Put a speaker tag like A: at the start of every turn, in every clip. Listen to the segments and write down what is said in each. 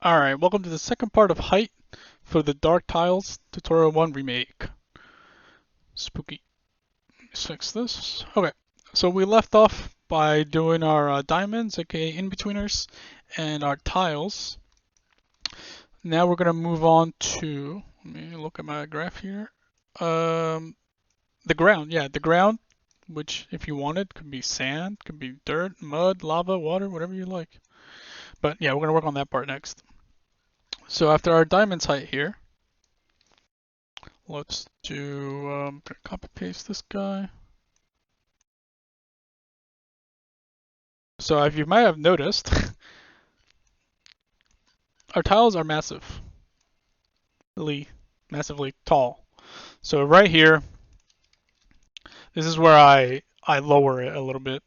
A: Alright, welcome to the second part of height for the Dark Tiles Tutorial 1 Remake. Spooky. Let's fix this. Okay, so we left off by doing our diamonds, aka in-betweeners, and our tiles. Now we're going to move on to, let me look at my graph here. The ground, yeah, the ground, which if you wanted, could be sand, could be dirt, mud, lava, water, whatever you like. But yeah, we're going to work on that part next. So after our diamonds height here, let's do, gonna copy paste this guy. So if you might have noticed, our tiles are massive, really massively tall. So right here, this is where I lower it a little bit.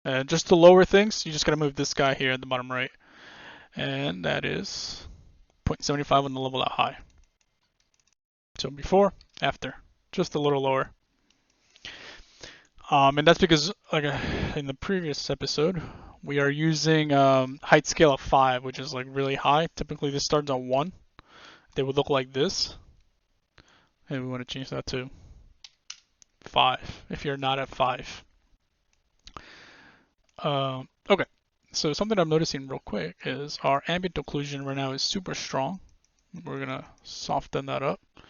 A: And just to lower things, you just gotta move this guy here at the bottom right. And that is 0.75 on the level that high. So before, after, just a little lower. And that's because, like in the previous episode, we are using height scale of 5, which is like really high. Typically this starts on 1. They would look like this. And we want to change that to 5 if you're not at 5. Okay, so something I'm noticing real quick is our ambient occlusion right now is super strong. We're going to soften that up. I'm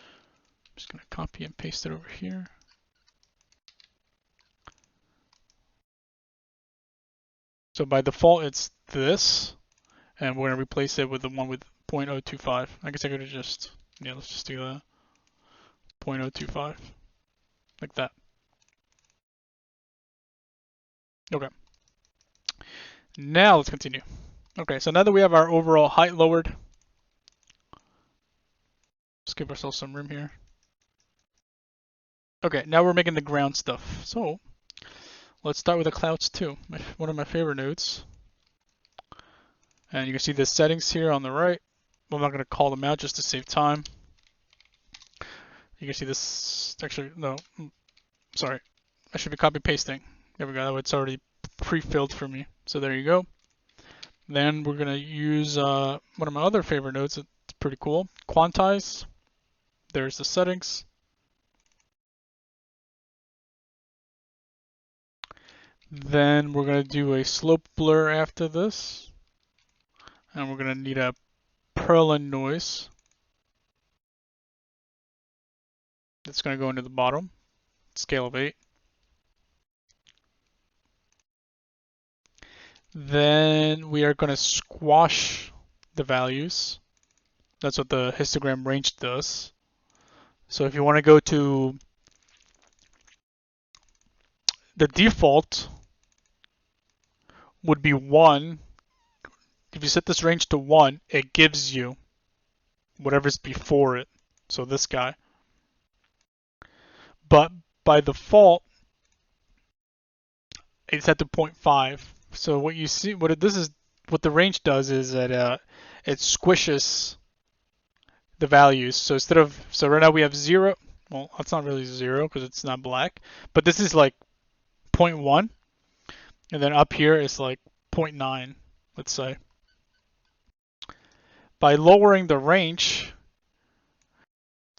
A: just going to copy and paste it over here. So by default it's this, and we're going to replace it with the one with 0.025. I guess I could have just, yeah, let's just do that. 0.025, like that. Okay. Now let's continue. Okay, so now that we have our overall height lowered, let's give ourselves some room here. Okay, now we're making the ground stuff. So let's start with the clouds too. One of my favorite nodes. And you can see the settings here on the right. I'm not going to call them out just to save time. You can see this, actually, no, sorry. I should be copy pasting. There we go, it's already pre-filled for me. So there you go. Then we're going to use one of my other favorite nodes. It's pretty cool. Quantize. There's the settings. Then we're going to do a slope blur after this. And we're going to need a Perlin noise. That's going to go into the bottom. Scale of 8. Then we are going to squash the values. That's what the histogram range does. So if you want to go to the default would be 1. If you set this range to 1, it gives you whatever's before it. So this guy. But by default, it's set to 0.5. So what you see, what the range does is that it squishes the values. So so right now we have 0. Well, that's not really 0 because it's not black. But this is like 0.1. And then up here it's like 0.9, let's say. By lowering the range,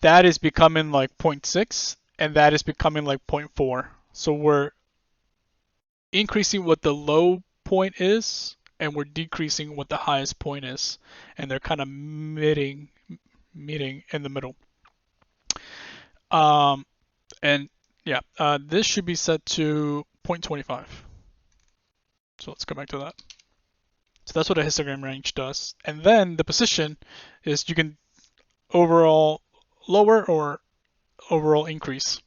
A: that is becoming like 0.6 and that is becoming like 0.4. So we're increasing what the low point is and we're decreasing what the highest point is. And they're kind of meeting in the middle. And yeah, this should be set to 0.25. So let's go back to that. So that's what a histogram range does. And then the position is you can overall lower or overall increase.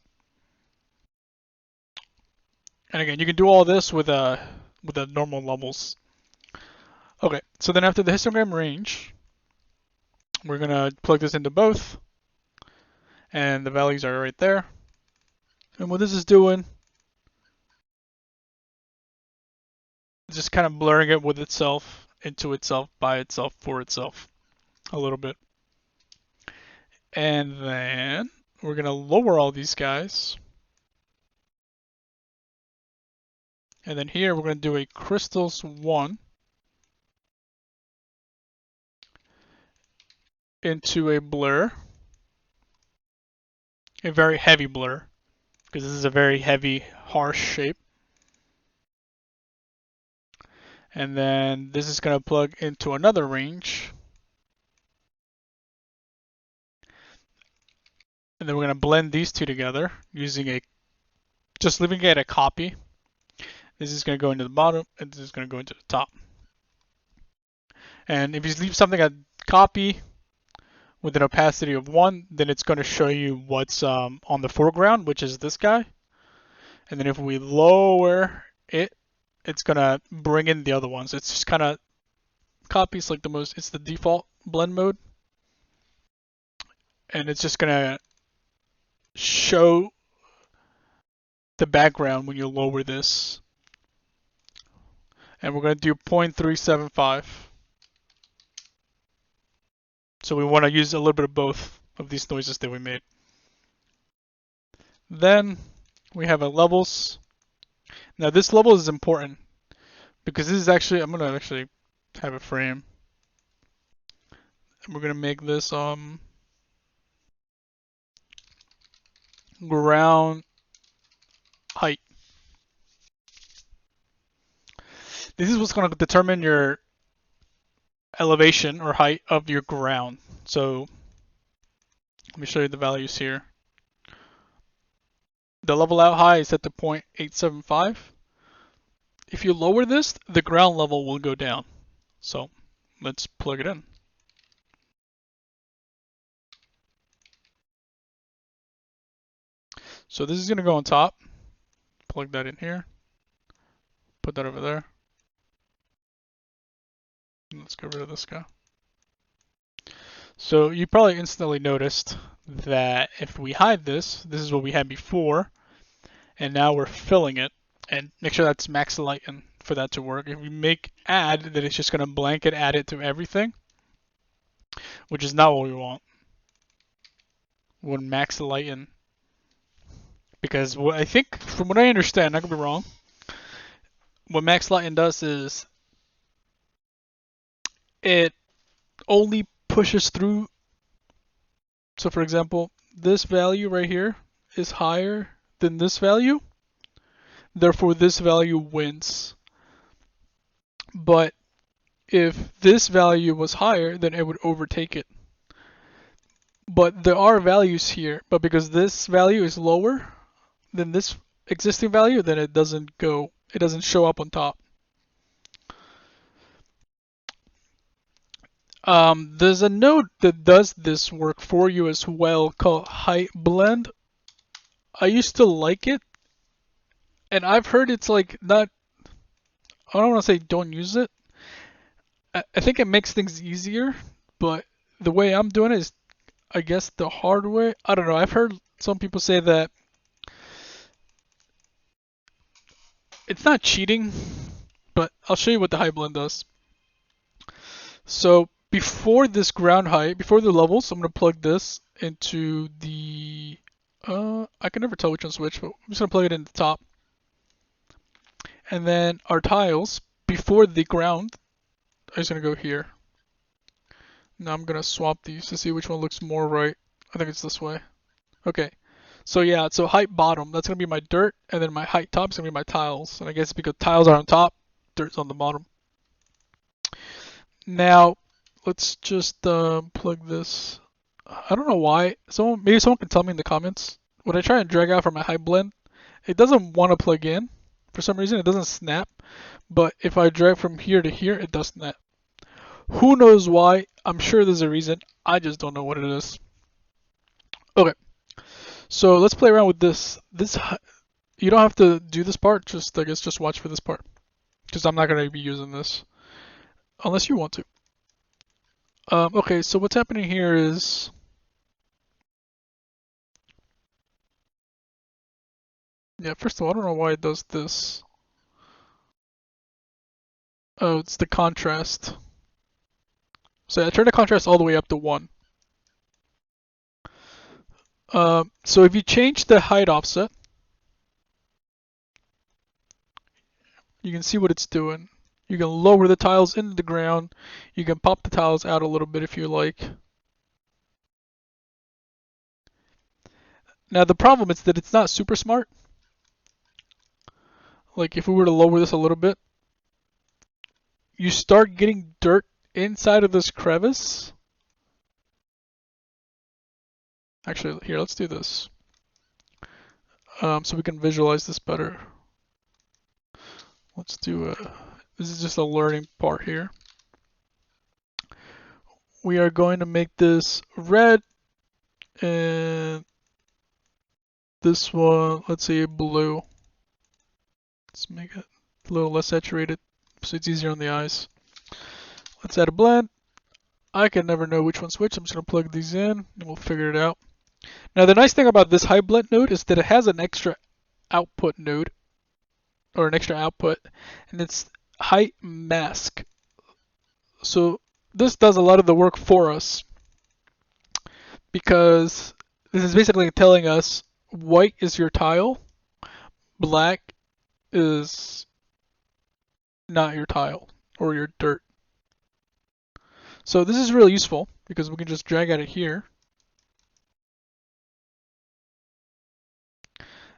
A: And again, you can do all this with the normal levels. Okay, so then after the histogram range, we're gonna plug this into both, and the values are right there. And what this is doing, is just kind of blurring it with itself, into itself, by itself, for itself, a little bit. And then we're gonna lower all these guys. And then here we're going to do a crystals 1. into a blur, a very heavy blur, because this is a very heavy, harsh shape. And then this is going to plug into another range. And then we're going to blend these two together using just leaving it a copy. This is going to go into the bottom, and this is going to go into the top. And if you leave something at copy with an opacity of 1, then it's going to show you what's on the foreground, which is this guy. And then if we lower it, it's going to bring in the other ones. It's just kind of copies like it's the default blend mode. And it's just going to show the background when you lower this. And we're going to do 0.375. So we want to use a little bit of both of these noises that we made. Then we have our levels. Now this level is important because this is actually, I'm going to actually have a frame. And we're going to make this ground height. This is what's going to determine your elevation or height of your ground. So let me show you the values here. The level out high is set to 0.875. If you lower this, the ground level will go down. So let's plug it in. So this is going to go on top. Plug that in here. Put that over there. Let's get rid of this guy. So you probably instantly noticed that if we hide this, this is what we had before, and now we're filling it. And make sure that's max lighten for that to work. If we make add, then it's just going to blanket add it to everything, which is not what we want. We want max lighten. Because what I think, from what I understand, I could be wrong, what max lighten does is it only pushes through. So for example, this value right here is higher than this value. Therefore, this value wins. But if this value was higher, then it would overtake it. But there are values here, but because this value is lower than this existing value, then it doesn't show up on top. There's a node that does this work for you as well called height blend. I used to like it, and I've heard it's like not, I don't want to say don't use it. I think it makes things easier, but the way I'm doing it is, I guess, the hard way. I don't know. I've heard some people say that it's not cheating, but I'll show you what the height blend does. So before this ground height, before the levels, I'm going to plug this into the, I can never tell which one's which, but I'm just going to plug it in the top. And then our tiles, before the ground, I'm just going to go here. Now I'm going to swap these to see which one looks more right. I think it's this way. Okay. So yeah, so height bottom, that's going to be my dirt, and then my height top is going to be my tiles. And I guess because tiles are on top, dirt's on the bottom. Now, let's just plug this. I don't know why. Maybe someone can tell me in the comments. When I try and drag out from my height blend, it doesn't want to plug in. For some reason, it doesn't snap. But if I drag from here to here, it does snap. Who knows why? I'm sure there's a reason. I just don't know what it is. Okay. So let's play around with this. You don't have to do this part. I guess just watch for this part. Because I'm not going to be using this. Unless you want to. Okay, so what's happening here is... Yeah, first of all, I don't know why it does this. Oh, it's the contrast. So I turn the contrast all the way up to 1. So if you change the height offset, you can see what it's doing. You can lower the tiles into the ground. You can pop the tiles out a little bit if you like. Now the problem is that it's not super smart. Like if we were to lower this a little bit, you start getting dirt inside of this crevice. Actually, here, let's do this. So we can visualize this better. Let's do this is just a learning part here. We are going to make this red and this one, let's say blue. Let's make it a little less saturated so it's easier on the eyes. Let's add a blend. I can never know which one's which. I'm just going to plug these in and we'll figure it out. Now the nice thing about this high blend node is that it has an extra output node, or an extra output, and it's height mask. So this does a lot of the work for us because this is basically telling us white is your tile, black is not your tile or your dirt. So this is really useful because we can just drag out of here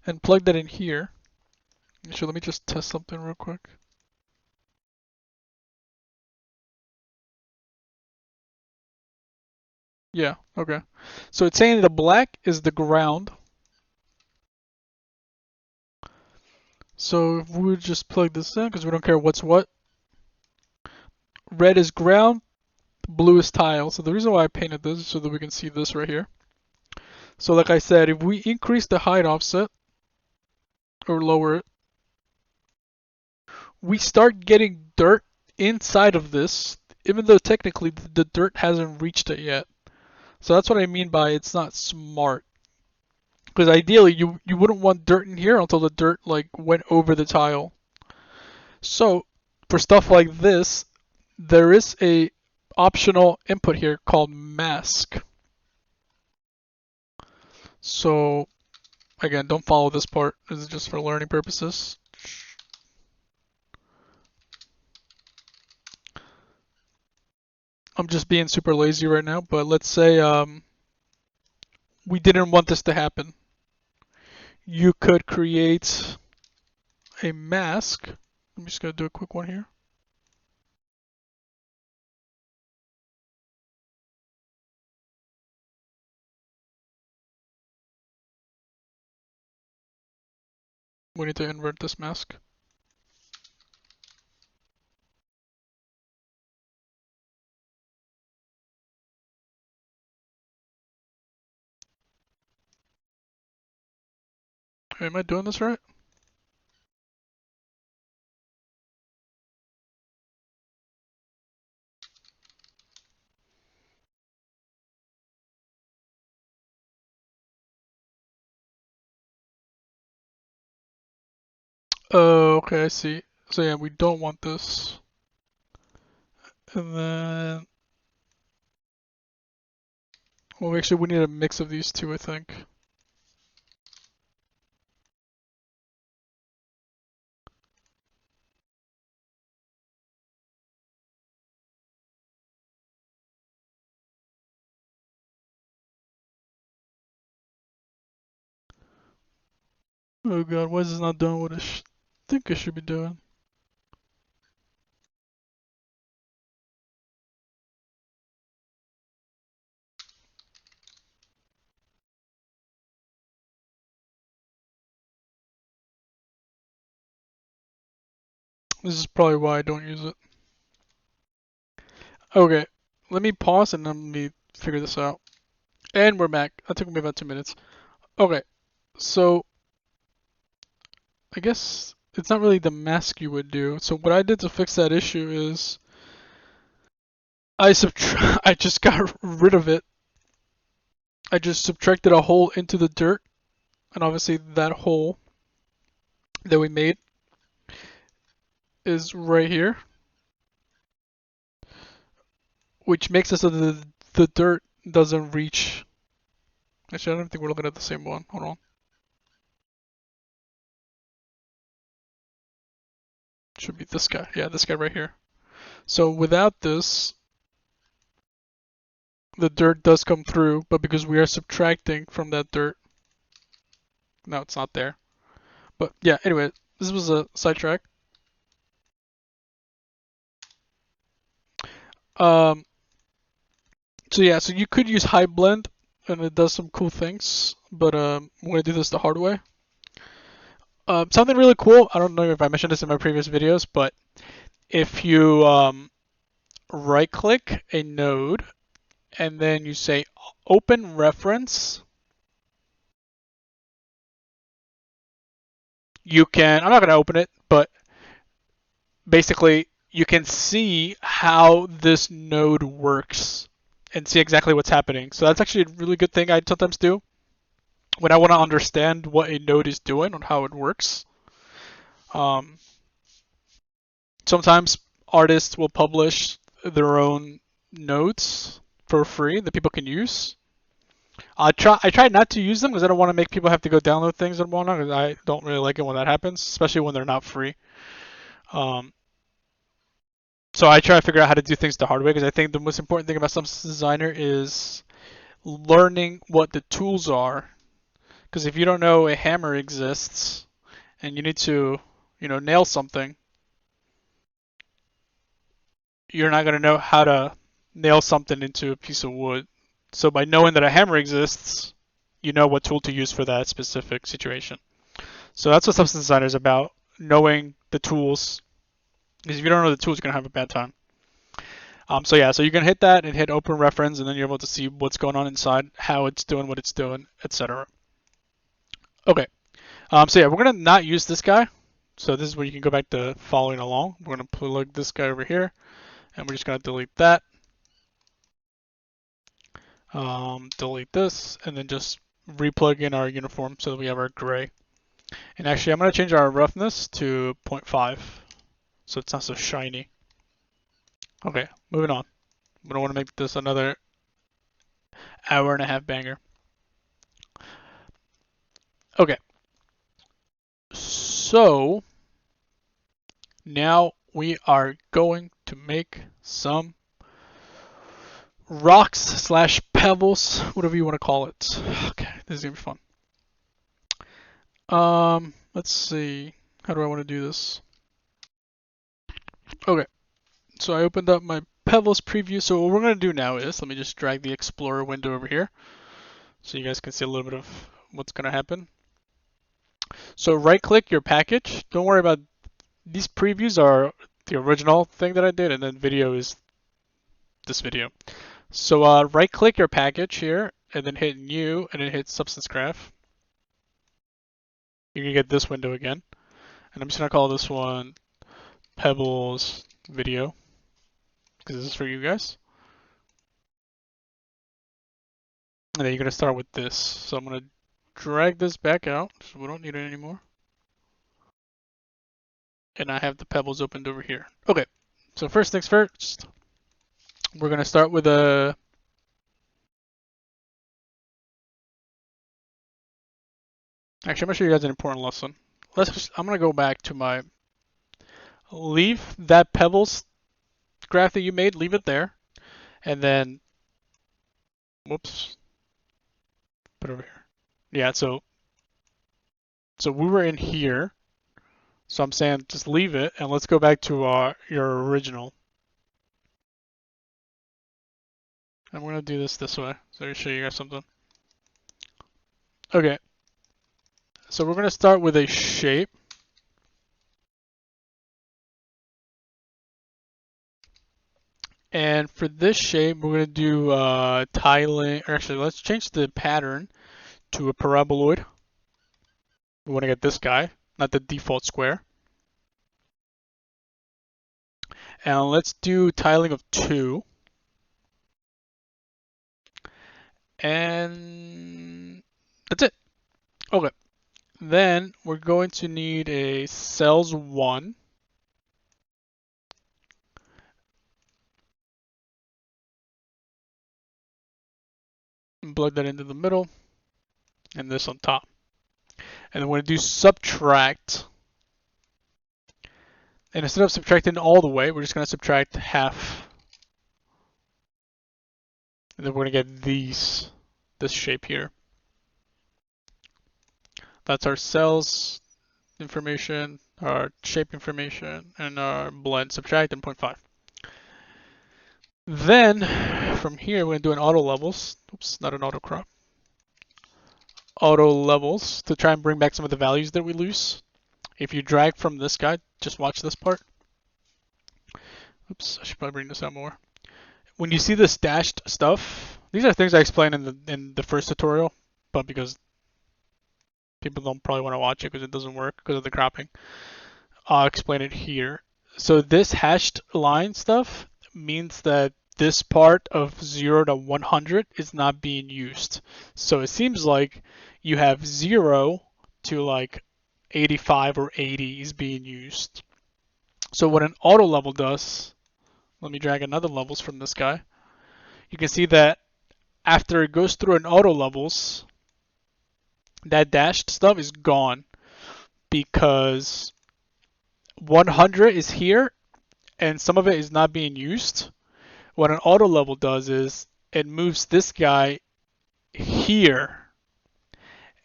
A: and plug that in here. So let me just test something real quick. Yeah, okay. So it's saying the black is the ground. So if we would just plug this in, because we don't care what's what. Red is ground, blue is tile. So the reason why I painted this is so that we can see this right here. So like I said, if we increase the height offset, or lower it, we start getting dirt inside of this, even though technically the dirt hasn't reached it yet. So that's what I mean by it's not smart. Because ideally you wouldn't want dirt in here until the dirt like went over the tile. So for stuff like this, there is a optional input here called mask. So again, don't follow this part. This is just for learning purposes. I'm just being super lazy right now, but let's say we didn't want this to happen. You could create a mask. I'm just going to do a quick one here. We need to invert this mask. Am I doing this right? Oh, okay, I see. So yeah, we don't want this. And then, well, actually, we need a mix of these two, I think. Oh god, why is this not doing what I think I should be doing? This is probably why I don't use it. Okay, let me pause and let me figure this out. And we're back. That took me about 2 minutes. Okay, so I guess it's not really the mask you would do. So what I did to fix that issue is I just got rid of it. I just subtracted a hole into the dirt, and obviously that hole that we made is right here, which makes it so that the dirt doesn't reach. Actually, I don't think we're looking at the same one. Hold on. Should be this guy. Yeah, this guy right here. So without this, the dirt does come through, but because we are subtracting from that dirt, Now it's not there. But yeah, anyway, this was a sidetrack. Um, so yeah, so you could use high blend, and it does some cool things. But I'm gonna do this the hard way. Something really cool. I don't know if I mentioned this in my previous videos, but if you right-click a node and then you say open reference, you can. I'm not gonna open it, but basically you can see how this node works and see exactly what's happening. So that's actually a really good thing I sometimes do when I want to understand what a node is doing and how it works. Um, Sometimes artists will publish their own nodes for free that people can use. I try not to use them because I don't want to make people have to go download things and whatnot. Because I don't really like it when that happens, especially when they're not free. Um, so I try to figure out how to do things the hard way because I think the most important thing about Substance Designer is learning what the tools are. Because if you don't know a hammer exists and you need to, nail something, you're not going to know how to nail something into a piece of wood. So by knowing that a hammer exists, you know what tool to use for that specific situation. So that's what Substance Designer is about, knowing the tools. Because if you don't know the tools, you're going to have a bad time. So yeah, so you can hit that and hit open reference, and then you're able to see what's going on inside, how it's doing, what it's doing, etc. Okay. So yeah, we're going to not use this guy. So this is where you can go back to following along. We're going to plug this guy over here, and we're just going to delete that. Delete this, and then just replug in our uniform so that we have our gray. And actually, I'm going to change our roughness to 0.5 so it's not so shiny. Okay, moving on. We don't want to make this another hour and a half banger. Okay, so now we are going to make some rocks slash pebbles, whatever you want to call it. Okay, this is gonna be fun. Let's see. How do I want to do this? Okay, so I opened up my Pebbles preview. So what we're gonna do now is, let me just drag the Explorer window over here, so you guys can see a little bit of what's gonna happen. So right-click your package. Don't worry about these previews are the original thing that I did, and then video is this video. So right-click your package here, and then hit New, and then hit Substance Graph. You can get this window again, and I'm just gonna call this one Pebbles Video because this is for you guys. And then you're gonna start with this. So I'm gonna drag this back out, so we don't need it anymore. And I have the pebbles opened over here. Okay, so first things first, we're gonna start with a Actually, I'm gonna show you guys an important lesson. I'm gonna go back to my leave that pebbles graph that you made, leave it there, and then whoops, put it over here. Yeah, so we were in here, so I'm saying just leave it and let's go back to your original. I'm gonna do this way, so I'll show you guys something. Okay, so we're gonna start with a shape. And for this shape, we're going to do tiling, or actually, let's change the pattern to a paraboloid. We want to get this guy, not the default square. And let's do tiling of 2. And that's it. Okay. Then we're going to need a cells 1. And plug that into the middle. And this on top. And then we're going to do subtract. And instead of subtracting all the way, we're just going to subtract half. And then we're going to get this shape here. That's our cells information, our shape information, and our blend subtract and 0.5. Then from here, we're going to do an auto levels. Oops, not an auto crop. Auto levels to try and bring back some of the values that we lose. If you drag from this guy, just watch this part. Oops, I should probably bring this out more. When you see the stashed stuff, these are things I explained in the first tutorial, but because people don't probably want to watch it because it doesn't work because of the cropping, I'll explain it here. So this hashed line stuff means that this part of 0 to 100 is not being used. So it seems like you have 0 to like 85 or 80 is being used. So what an auto level does, let me drag another levels from this guy. You can see that after it goes through an auto levels, that dashed stuff is gone because 100 is here and some of it is not being used. What an auto level does is it moves this guy here.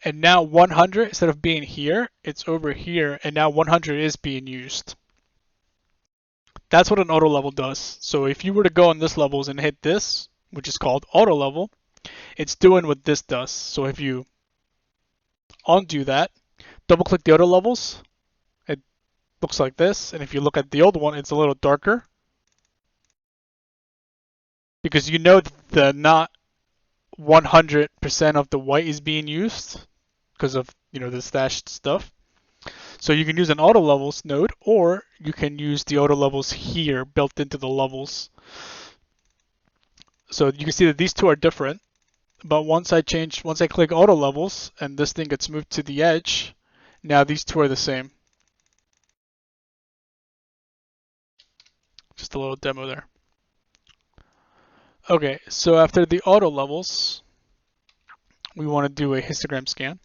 A: And now 100, instead of being here, it's over here. And now 100 is being used. That's what an auto level does. So if you were to go on this levels and hit this, which is called auto level, it's doing what this does. So if you undo that, double click the auto levels, it looks like this. And if you look at the old one, it's a little darker. Because you know that not 100% of the white is being used because of the stashed stuff. So you can use an auto levels node, or you can use the auto levels here built into the levels. So you can see that these two are different. But once I click auto levels and this thing gets moved to the edge, now these two are the same. Just a little demo there. Okay, so after the auto levels, we want to do a histogram scan.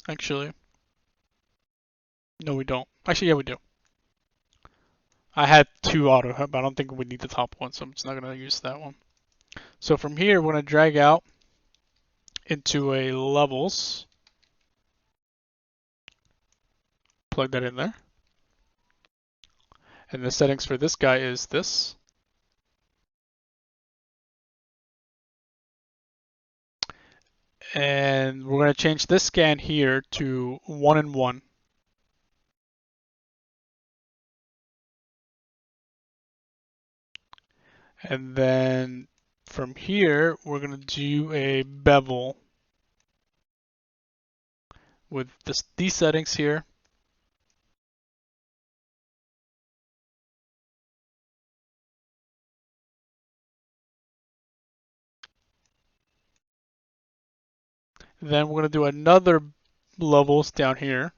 A: Actually, no, we don't. Actually, yeah, we do. I had two auto, but I don't think we need the top one, so I'm just not going to use that one. So from here, we're going to drag out into a levels, plug that in there. And the settings for this guy is this. And we're going to change this scan here to 1 and 1. And then from here, we're going to do a bevel with these settings here. Then we're going to do another levels down here,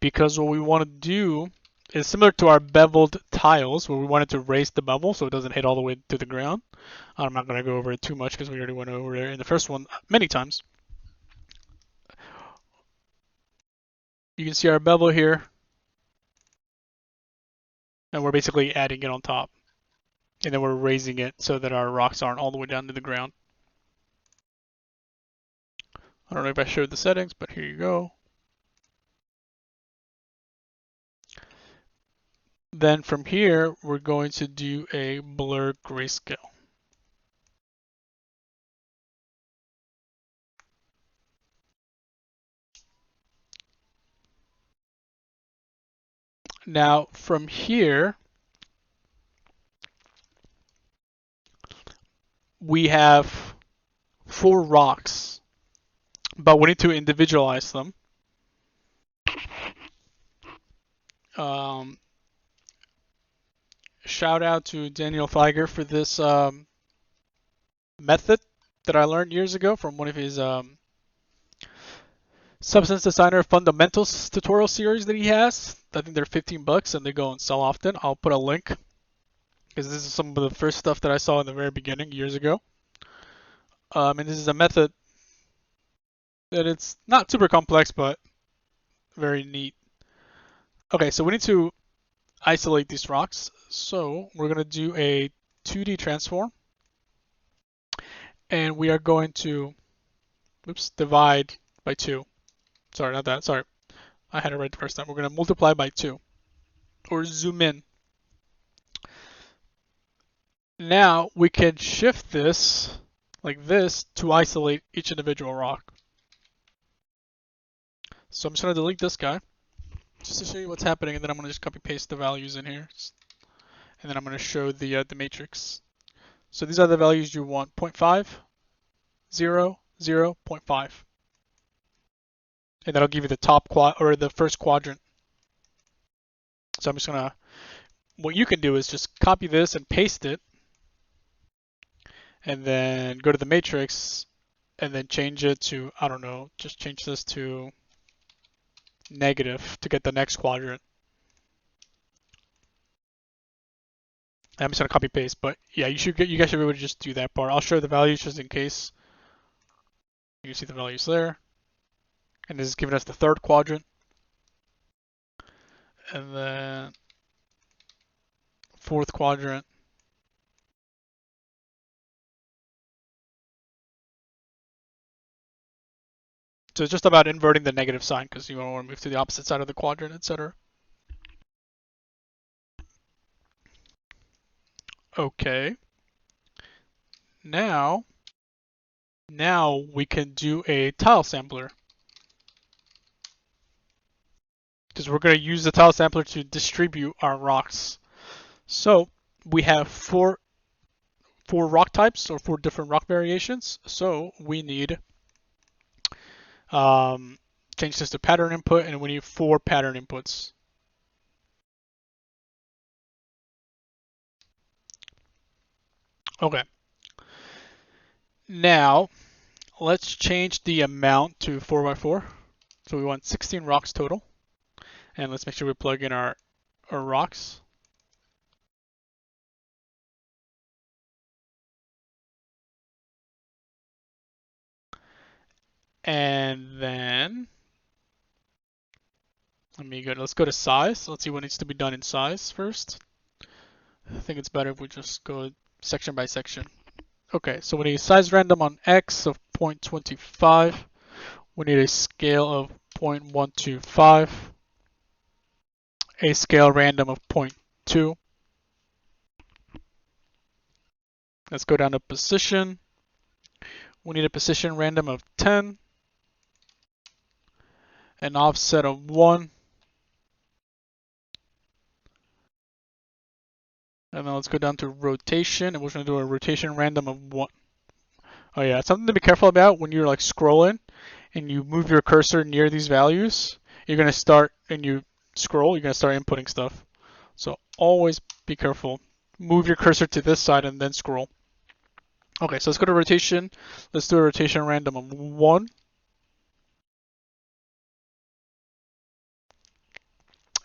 A: because what we want to do is similar to our beveled tiles, where we wanted to raise the bevel so it doesn't hit all the way to the ground. I'm not going to go over it too much because we already went over it in the first one many times. You can see our bevel here, and we're basically adding it on top. And then we're raising it so that our rocks aren't all the way down to the ground. I don't know if I showed the settings, but here you go. Then from here, we're going to do a blur grayscale. Now from here, we have 4 rocks, but we need to individualize them. Shout out to Daniel Feiger for this method that I learned years ago from one of his Substance Designer Fundamentals tutorial series that he has. I think they're $15 and they go on sale often. I'll put a link because this is some of the first stuff that I saw in the very beginning years ago. And this is a method that it's not super complex, but very neat. Okay, so we need to isolate these rocks. So we're going to do a 2D transform, and we are going to, divide by 2. Sorry, not that. Sorry, I had it right the first time. We're going to multiply by 2, or zoom in. Now we can shift this like this to isolate each individual rock. So I'm just going to delete this guy just to show you what's happening, and then I'm going to just copy paste the values in here, and then I'm going to show the matrix. So these are the values you want: 0.5, 0, 0, 0.5, and that'll give you the top quad or the first quadrant. So I'm just going to, what you can do is just copy this and paste it, and then go to the matrix and then change it to, I don't know, just change this to negative to get the next quadrant. I'm just gonna copy paste, but yeah, you guys should be able to just do that part. I'll show the values just in case. You can see the values there, and this is giving us the third quadrant, and then fourth quadrant. So it's just about inverting the negative sign because you want to move to the opposite side of the quadrant, etc. Okay. Now we can do a tile sampler, because we're going to use the tile sampler to distribute our rocks. So we have four rock types, or 4 different rock variations. So we need change this to pattern input, and we need 4 pattern inputs. Okay. Now let's change the amount to 4x4. So we want 16 rocks total, and let's make sure we plug in our rocks. And then let's go to size. Let's see what needs to be done in size first. I think it's better if we just go section by section. Okay, so we need a size random on X of 0.25. We need a scale of 0.125. A scale random of 0.2. Let's go down to position. We need a position random of 10. An offset of 1. And then let's go down to rotation, and we're going to do a rotation random of 1. Oh yeah, something to be careful about when you're like scrolling and you move your cursor near these values. You're going to start, and you scroll, you're going to start inputting stuff. So always be careful. Move your cursor to this side and then scroll. Okay, so let's go to rotation. Let's do a rotation random of 1.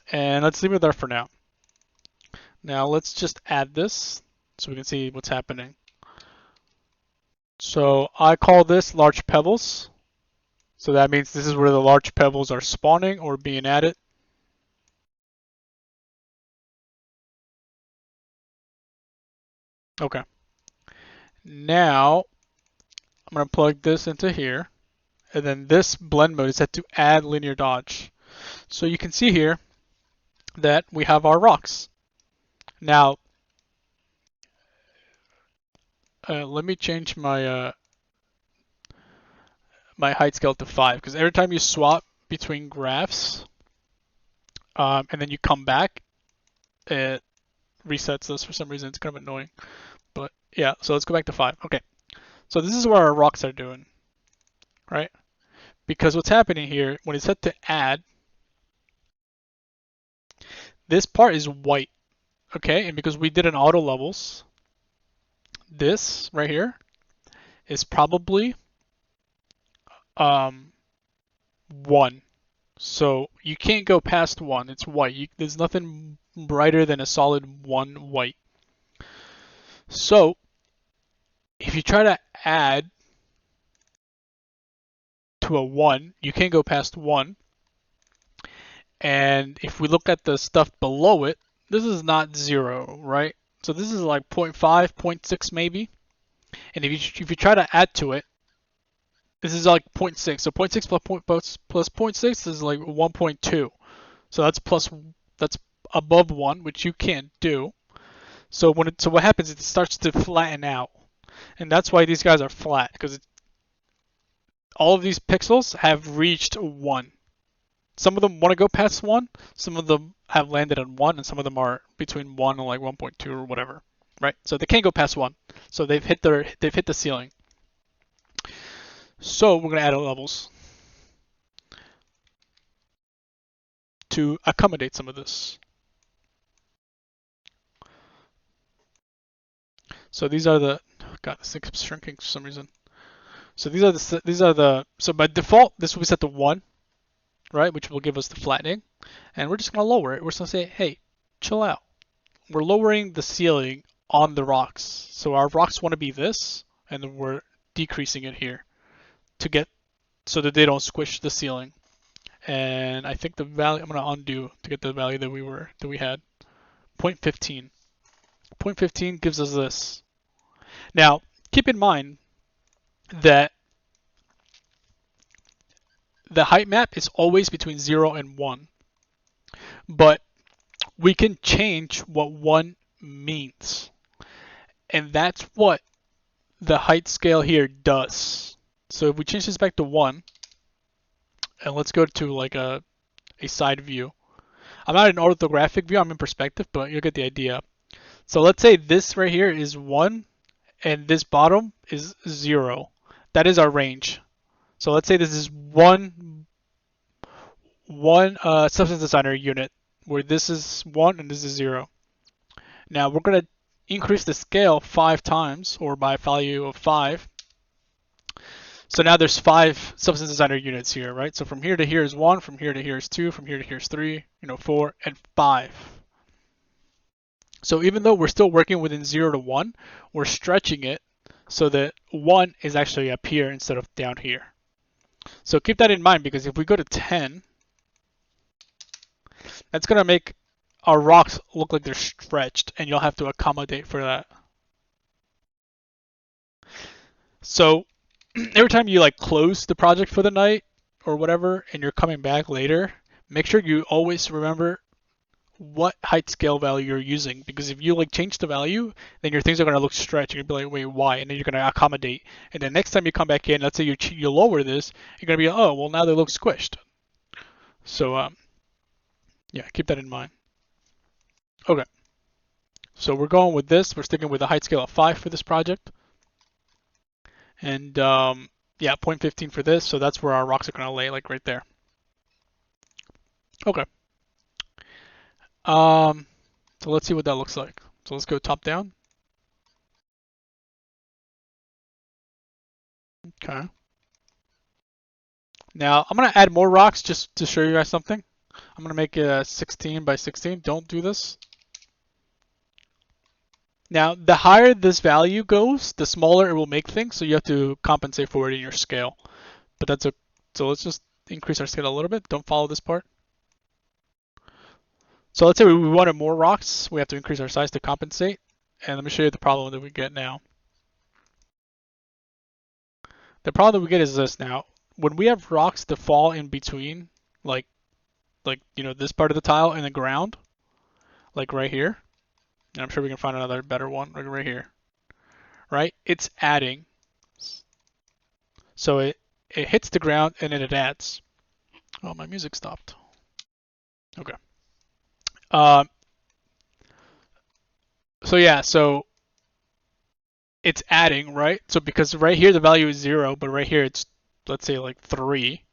A: And let's leave it there for now. Now let's just add this so we can see what's happening. So I call this large pebbles. So that means this is where the large pebbles are spawning or being added. Okay. Now I'm going to plug this into here. And then this blend mode is set to add linear dodge. So you can see here that we have our rocks. Now, let me change my my height scale to 5, because every time you swap between graphs and then you come back, it resets this for some reason. It's kind of annoying. But yeah, so let's go back to 5. Okay, so this is what our rocks are doing, right? Because what's happening here, when it's set to add, this part is white, okay? And because we did an auto levels, this right here is probably 1. So you can't go past 1. It's white. There's nothing brighter than a solid 1 white. So if you try to add to a 1, you can't go past 1. And if we look at the stuff below it, this is not 0, right? So this is like 0.5, 0.6 maybe. And if you try to add to it, this is like 0.6. So 0.6 plus 0.6 is like 1.2. So that's above 1, which you can't do. So what happens is it starts to flatten out. And that's why these guys are flat, because all of these pixels have reached 1. Some of them want to go past 1, some of them have landed on 1, and some of them are between 1 and like 1.2 or whatever, right? So they can't go past 1. So they've hit the ceiling. So we're going to add levels to accommodate some of this. So these are the, God, this thing keeps shrinking for some reason. So so by default, this will be set to 1, right? Which will give us the flattening. And we're just going to lower it. We're just going to say, hey, chill out. We're lowering the ceiling on the rocks. So our rocks want to be this, and then we're decreasing it here to get so that they don't squish the ceiling. And I think the value, I'm going to undo to get the value that we had. 0.15. 0.15 gives us this. Now, keep in mind that the height map is always between 0 and 1. But we can change what 1 means. And that's what the height scale here does. So if we change this back to 1, and let's go to like a side view. I'm not in orthographic view, I'm in perspective, but you'll get the idea. So let's say this right here is 1, and this bottom is 0. That is our range. So let's say this is one substance designer unit, where this is 1 and this is 0. Now we're going to increase the scale 5 times, or by a value of 5. So now there's 5 substance designer units here, right? So from here to here is 1, from here to here is 2, from here to here is 3, 4, and 5. So even though we're still working within 0 to 1, we're stretching it so that 1 is actually up here instead of down here. So keep that in mind, because if we go to 10, that's going to make our rocks look like they're stretched, and you'll have to accommodate for that. So every time you like close the project for the night or whatever, and you're coming back later, make sure you always remember what height scale value you're using, because if you like change the value, then your things are going to look stretched. You're going to be like, wait, why? And then you're going to accommodate. And then next time you come back in, let's say you lower this, you're going to be, oh, well, now they look squished. So yeah, keep that in mind. Okay, so we're going with this. We're sticking with a height scale of 5 for this project. And yeah, 0.15 for this. So that's where our rocks are going to lay, like right there. Okay. So let's see what that looks like. So let's go top down. Okay. Now I'm gonna add more rocks just to show you guys something. I'm gonna make it 16 by 16. Don't do this. Now, the higher this value goes, the smaller it will make things, so you have to compensate for it in your scale. But so let's just increase our scale a little bit. Don't follow this part. So let's say we wanted more rocks. We have to increase our size to compensate. And let me show you the problem that we get now. The problem that we get is this now. When we have rocks that fall in between, like this part of the tile and the ground, like right here, and I'm sure we can find another better one, like right here, right? It's adding. So it hits the ground and then it adds. Oh, my music stopped. Okay. So yeah, so it's adding, right? So because right here the value is 0, but right here it's, let's say, like 3,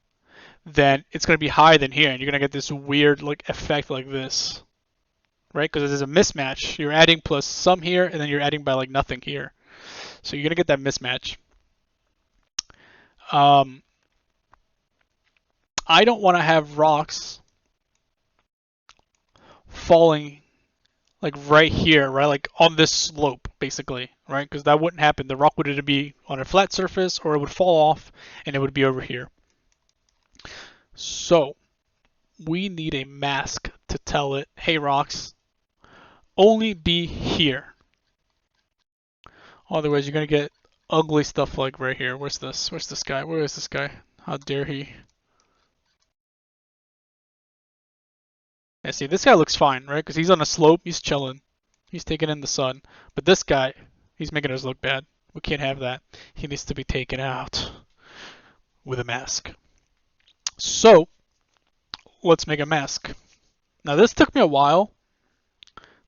A: then it's going to be higher than here, and you're going to get this weird like effect like this, right? Because there's a mismatch. You're adding plus some here, and then you're adding by like nothing here. So you're going to get that mismatch. I don't want to have rocks falling like right here, right? Like on this slope, basically, right? Because that wouldn't happen. The rock would either be on a flat surface or it would fall off and it would be over here. So we need a mask to tell it, hey rocks, only be here. Otherwise, you're gonna get ugly stuff like right here. Where's this? Where's this guy? Where is this guy? How dare he? Yeah, see, this guy looks fine, right? Because he's on a slope, he's chilling. He's taking in the sun. But this guy, he's making us look bad. We can't have that. He needs to be taken out with a mask. So, let's make a mask. Now, this took me a while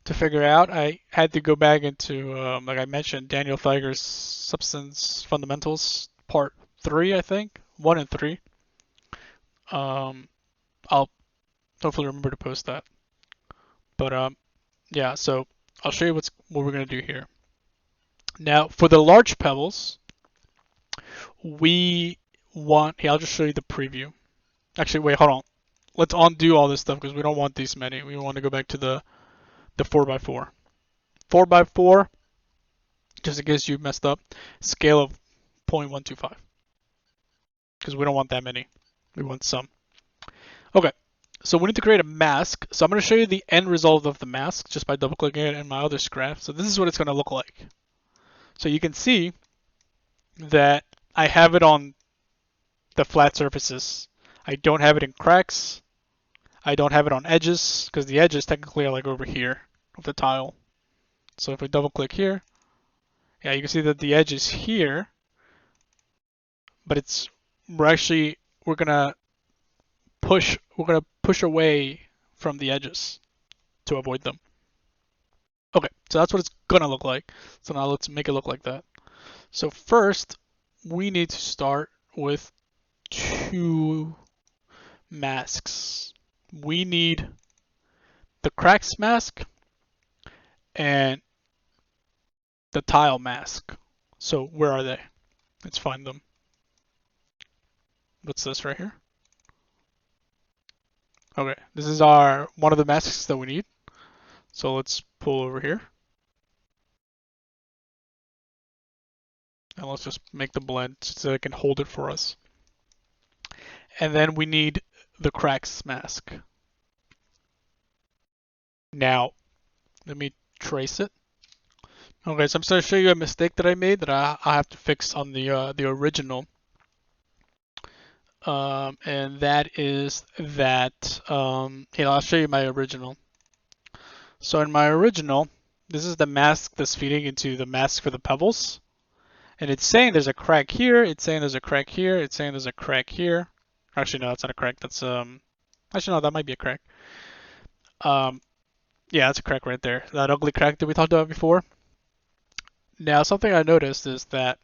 A: to figure out. I had to go back into, like I mentioned, Daniel Theiger's Substance Fundamentals, Part 3, I think. 1 and 3. I'll hopefully remember to post that. But yeah, so I'll show you what we're going to do here. Now, for the large pebbles, we want, here, I'll just show you the preview. Actually, wait, hold on. Let's undo all this stuff because we don't want these many. We want to go back to the 4x4. 4x4, just in case you messed up, scale of 0.125. Because we don't want that many. We want some. Okay, so we need to create a mask. So I'm going to show you the end result of the mask just by double clicking it in my other graph. So this is what it's going to look like. So you can see that I have it on the flat surfaces. I don't have it in cracks. I don't have it on edges because the edges technically are like over here of the tile. So if we double click here, yeah, you can see that the edge is here, but we're gonna push away from the edges to avoid them. Okay, so that's what it's gonna look like. So now let's make it look like that. So first, we need to start with 2 masks. We need the cracks mask and the tile mask. So where are they? Let's find them. What's this right here? Okay, this is one of the masks that we need. So let's pull over here. And let's just make the blend so it can hold it for us. And then we need the cracks mask. Now, let me trace it. Okay, so I'm just going to show you a mistake that I made that I have to fix on the original. And that is that, here, I'll show you my original. So in my original, this is the mask that's feeding into the mask for the pebbles. And it's saying there's a crack here, it's saying there's a crack here, it's saying there's a crack here. Actually, no, that's not a crack, that's, actually, no, that might be a crack. Yeah, that's a crack right there. That ugly crack that we talked about before. Now, something I noticed is that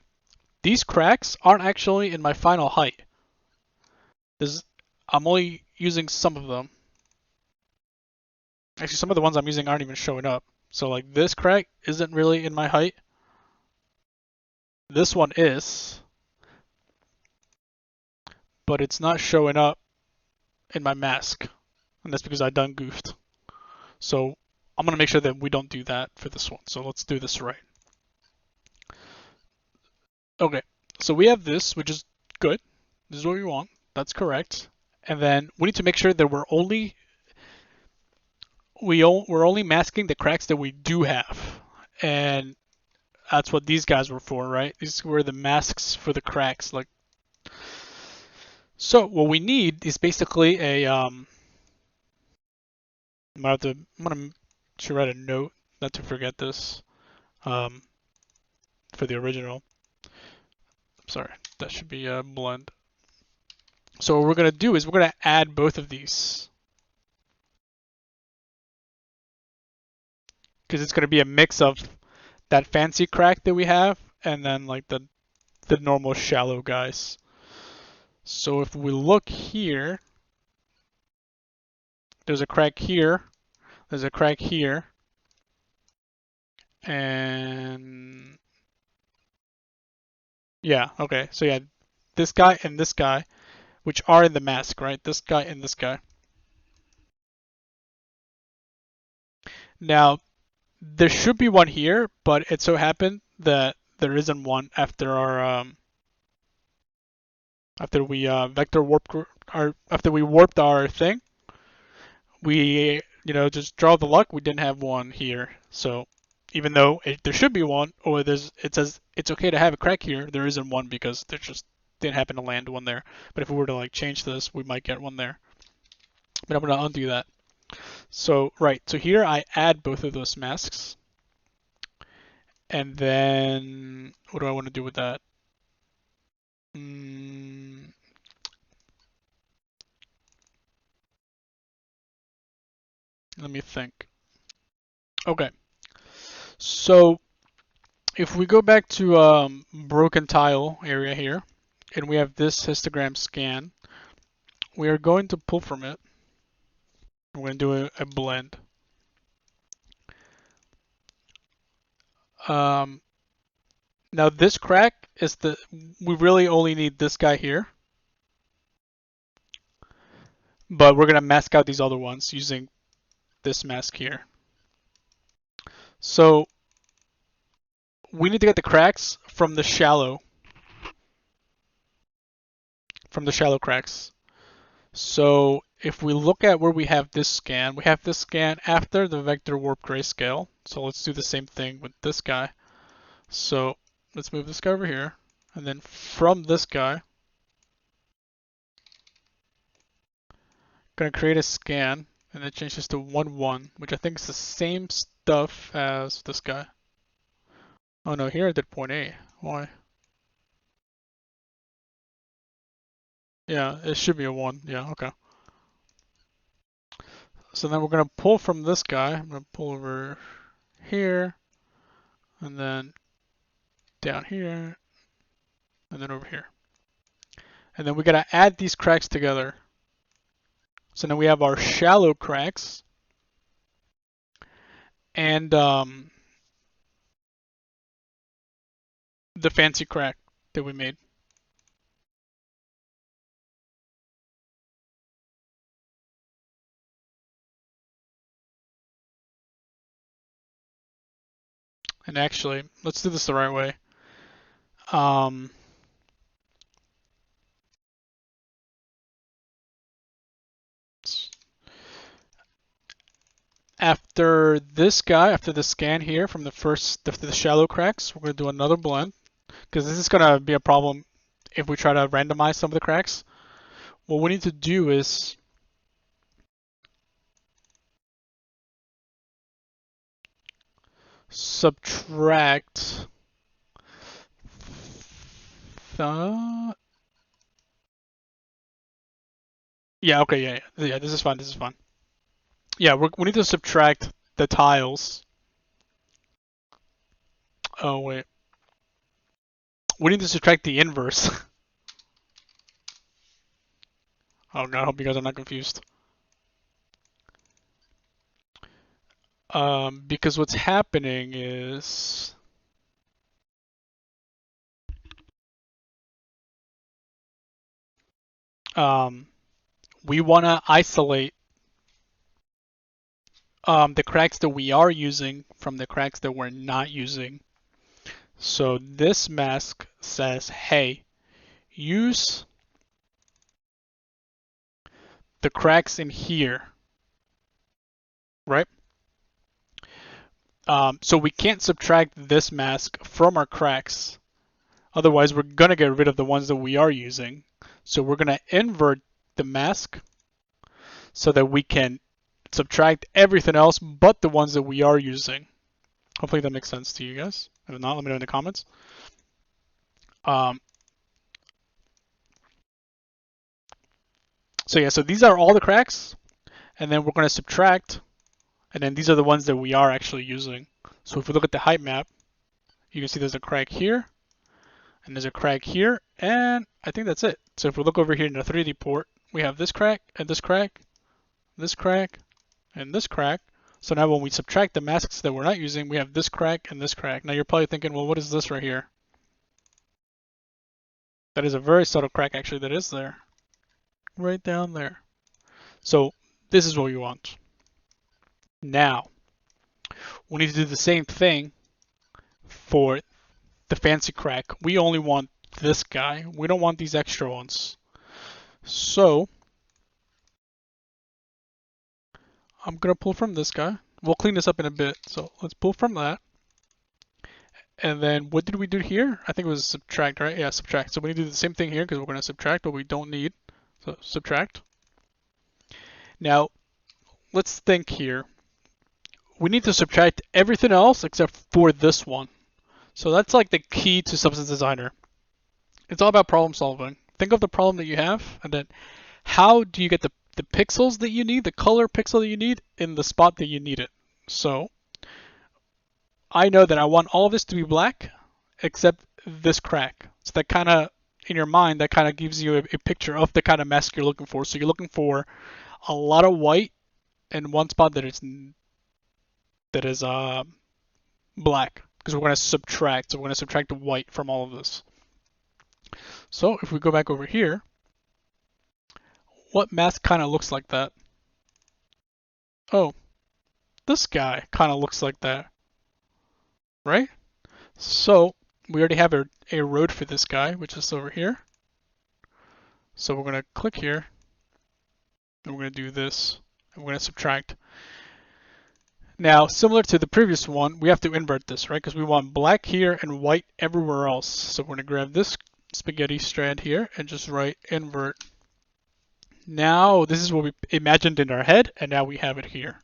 A: these cracks aren't actually in my final height. I'm only using some of them. Actually, some of the ones I'm using aren't even showing up. So like this crack isn't really in my height. This one is, but it's not showing up in my mask. And that's because I done goofed. So I'm gonna make sure that we don't do that for this one. So let's do this right. Okay, so we have this, which is good. This is what we want. That's correct. And then we need to make sure that we're only masking the cracks that we do have. And that's what these guys were for, right? These were the masks for the cracks. Like, so what we need is basically a I'm gonna should write a note not to forget this for the original. Sorry, that should be a blend. So what we're gonna do is we're gonna add both of these because it's gonna be a mix of that fancy crack that we have and then like the normal shallow guys. So if we look here, there's a crack here, there's a crack here, and yeah, okay, so yeah, this guy and this guy, which are in the mask, right? This guy and this guy. Now, there should be one here, but it so happened that there isn't one after our after we warped our thing. We just draw the luck, we didn't have one here. So even though there should be one, or it says it's okay to have a crack here, there isn't one because there just didn't happen to land one there. But if we were to like change this, we might get one there. But I'm gonna undo that. So so here I add both of those masks, and then what do I want to do with that? Let me think. Okay, so if we go back to broken tile area here, and we have this histogram scan, we are going to pull from it. We're going to do a blend. Now this crack is we really only need this guy here, but we're going to mask out these other ones using this mask here. So we need to get the cracks from the shallow cracks. So if we look at where we have this scan after the vector warp grayscale. So let's do the same thing with this guy. So let's move this guy over here, and then from this guy, gonna create a scan, and then change this to 1-1, which I think is the same stuff as this guy. Oh no, here I did point A. Why? Yeah, it should be a 1. Yeah, okay. So then we're gonna pull from this guy. I'm gonna pull over here, and then down here, and then over here. And then we gotta add these cracks together. So now we have our shallow cracks and the fancy crack that we made. And actually, let's do this the right way. After this guy, after the scan here from after the shallow cracks, we're going to do another blend, because this is going to be a problem if we try to randomize some of the cracks. What we need to do is subtract the... Yeah, okay, yeah, this is fine, Yeah, we need to subtract the tiles. Oh, wait. We need to subtract the inverse. Oh god, I hope you guys are not confused. Because what's happening is... we want to isolate the cracks that we are using from the cracks that we're not using. So this mask says, hey, use the cracks in here, right? So we can't subtract this mask from our cracks. Otherwise, we're going to get rid of the ones that we are using. So we're going to invert the mask so that we can subtract everything else but the ones that we are using. Hopefully that makes sense to you guys. If not, let me know in the comments. So yeah, so these are all the cracks, and then we're going to subtract, and then these are the ones that we are actually using. So if we look at the height map, you can see there's a crack here, and there's a crack here, and I think that's it. So if we look over here in the 3D port, we have this crack, and this crack, this crack, and this crack. So now when we subtract the masks that we're not using, we have this crack and this crack. Now you're probably thinking, well, what is this right here? That is a very subtle crack actually that is there. Right down there. So this is what we want. Now, we need to do the same thing for the fancy crack. We only want this guy. We don't want these extra ones. So I'm gonna pull from this guy. We'll clean this up in a bit. So let's pull from that. And then what did we do here? I think it was subtract, right? Yeah, subtract. So we need to do the same thing here because we're gonna subtract what we don't need. So subtract. Now let's think here. We need to subtract everything else except for this one. So that's like the key to Substance Designer. It's all about problem solving. Think of the problem that you have, and then how do you get the pixels that you need, the color pixel that you need, in the spot that you need it. So I know that I want all of this to be black, except this crack. So that kind of, in your mind, that kind of gives you a picture of the kind of mask you're looking for. So you're looking for a lot of white in one spot that is black, because we're going to subtract. So we're going to subtract the white from all of this. So if we go back over here, what mask kind of looks like that? Oh, this guy kind of looks like that, right? So we already have a road for this guy, which is over here. So we're going to click here, and we're going to do this, and we're going to subtract. Now, similar to the previous one, we have to invert this, right? Because we want black here and white everywhere else. So we're going to grab this spaghetti strand here and just write invert. Now, this is what we imagined in our head, and now we have it here.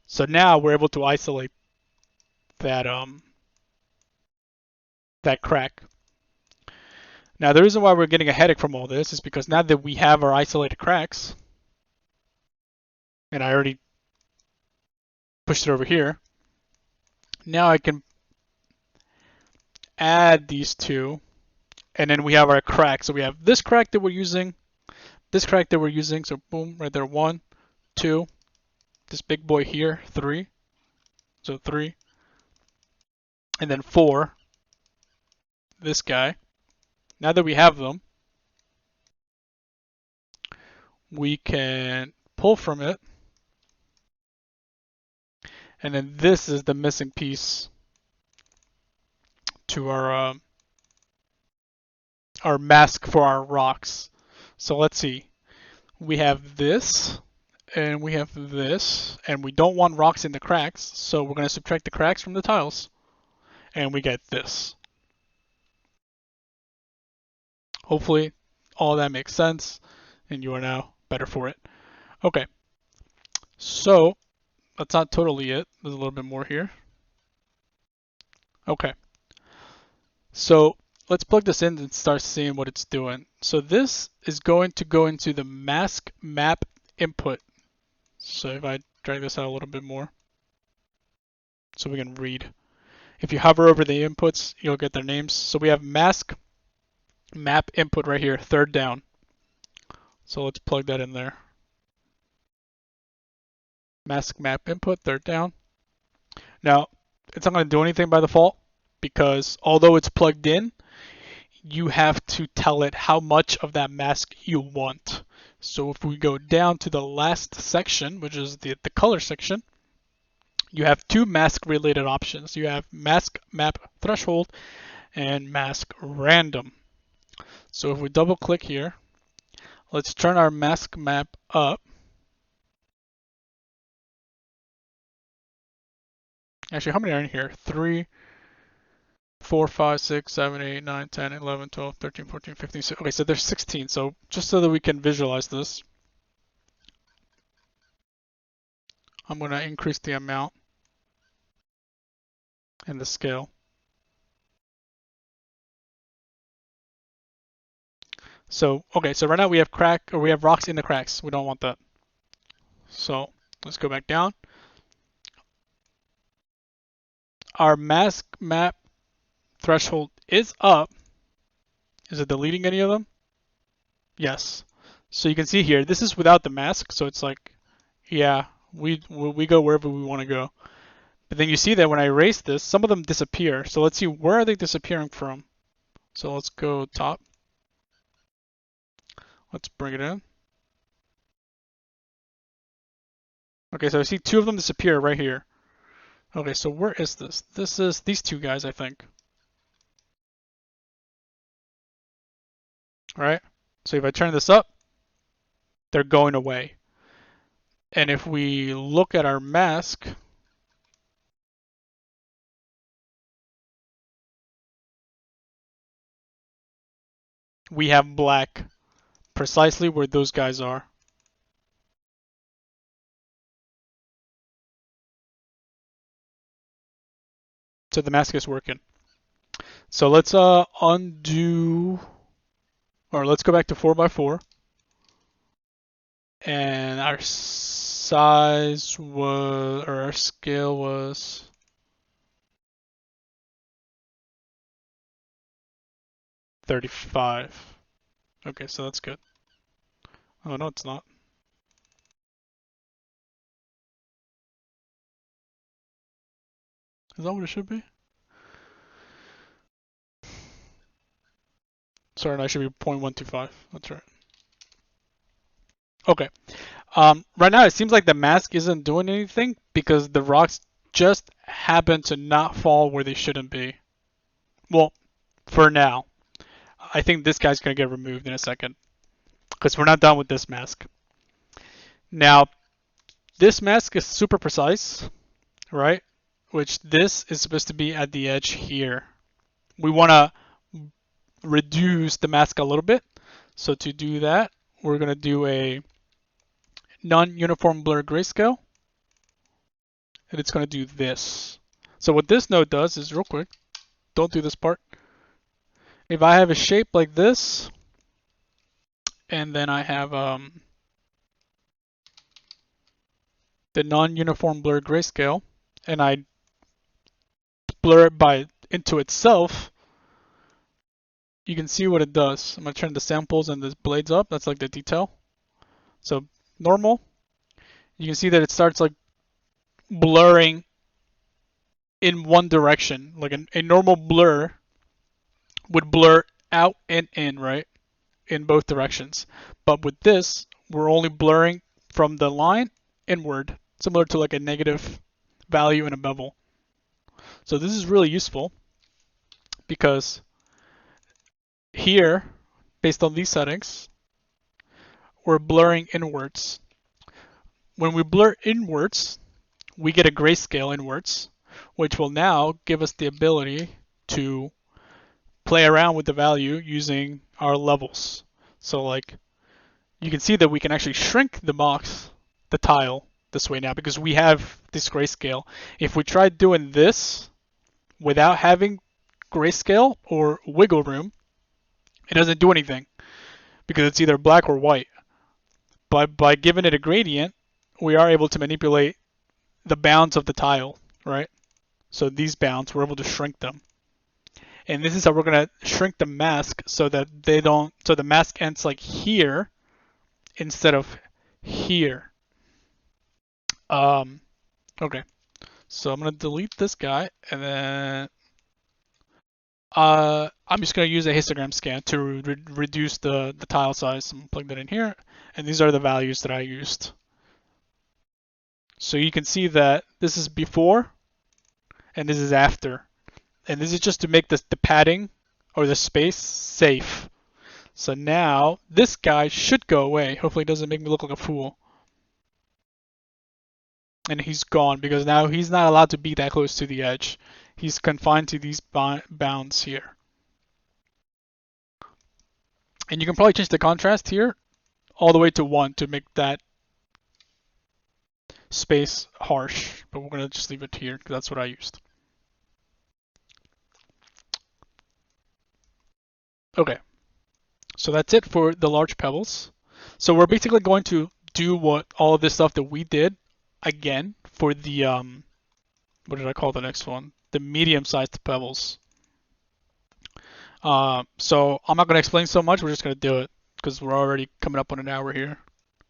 A: So now we're able to isolate that that crack. Now, the reason why we're getting a headache from all this is because now that we have our isolated cracks, and I already pushed it over here, now I can add these two, and then we have our crack. So we have this crack that we're using, this crack that we're using. So boom, right there, 1, 2. This big boy here, 3. So 3. And then 4. This guy. Now that we have them, we can pull from it. And then this is the missing piece to our mask for our rocks. So let's see. We have this, and we have this, and we don't want rocks in the cracks, so we're going to subtract the cracks from the tiles, and we get this. Hopefully all that makes sense, and you are now better for it. Okay, so that's not totally it. There's a little bit more here. Okay, so let's plug this in and start seeing what it's doing. So this is going to go into the mask map input. So if I drag this out a little bit more, so we can read. If you hover over the inputs, you'll get their names. So we have mask map input right here, third down. So let's plug that in there. Mask map input, third down. Now, it's not going to do anything by default because although it's plugged in, you have to tell it how much of that mask you want. So if we go down to the last section, which is the color section, you have two mask related options. You have mask map threshold and mask random. So if we double click here, let's turn our mask map up. Actually, how many are in here? 3, 4, 5, 6, 7, 8, 9, 10, 11, 12, 13, 14, 15. Okay, so there's 16. So just so that we can visualize this, I'm going to increase the amount and the scale. So, okay, so right now we have we have rocks in the cracks. We don't want that. So let's go back down. Our mask map threshold is up. Is it deleting any of them? Yes. So you can see here, this is without the mask. So it's like, yeah, we go wherever we want to go. But then you see that when I erase this, some of them disappear. So let's see, where are they disappearing from? So let's go top. Let's bring it in. Okay, so I see 2 of them disappear right here. Okay, so where is this? This is these 2 guys, I think. All right. So if I turn this up, they're going away. And if we look at our mask, we have black precisely where those guys are. So the mask is working. So let's undo, or let's go back to 4x4. And our size was, or our scale was 35. Okay, so that's good. Oh, no, it's not. Is that what it should be? Sorry, that should be 0.125. That's right. Okay. Right now it seems like the mask isn't doing anything because the rocks just happen to not fall where they shouldn't be. Well, for now. I think this guy's going to get removed in a second because we're not done with this mask. Now, this mask is super precise, right? Which this is supposed to be at the edge here. We want to reduce the mask a little bit. So to do that, we're going to do a non-uniform blur grayscale. And it's going to do this. So what this node does is, real quick, don't do this part. If I have a shape like this, and then I have the non-uniform blur grayscale, and I blur it by into itself, you can see what it does. I'm going to turn the samples and the blades up. That's like the detail. So normal, you can see that it starts like blurring in one direction. Like a normal blur would blur out and in, right? In both directions. But with this, we're only blurring from the line inward, similar to like a negative value in a bevel. So this is really useful because here, based on these settings, we're blurring inwards. When we blur inwards, we get a grayscale inwards, which will now give us the ability to play around with the value using our levels. So like, you can see that we can actually shrink the box, the tile, this way now because we have this grayscale. If we tried doing this without having grayscale or wiggle room, it doesn't do anything because it's either black or white. But by giving it a gradient, we are able to manipulate the bounds of the tile, right? So these bounds, we're able to shrink them. And this is how we're going to shrink the mask so that they don't, so the mask ends like here instead of here. Okay. So I'm going to delete this guy and then I'm just going to use a histogram scan to reduce the tile size. I'm plug that in here, and these are the values that I used. So you can see that this is before, and this is after. And this is just to make the padding, or the space, safe. So now, this guy should go away. Hopefully it doesn't make me look like a fool. And he's gone, because now he's not allowed to be that close to the edge. He's confined to these bounds here. And you can probably change the contrast here all the way to 1 to make that space harsh. But we're going to just leave it here because that's what I used. Okay. So that's it for the large pebbles. So we're basically going to do what all of this stuff that we did again for the, what did I call the next one? The medium-sized pebbles. So I'm not going to explain so much. We're just going to do it because we're already coming up on an hour here.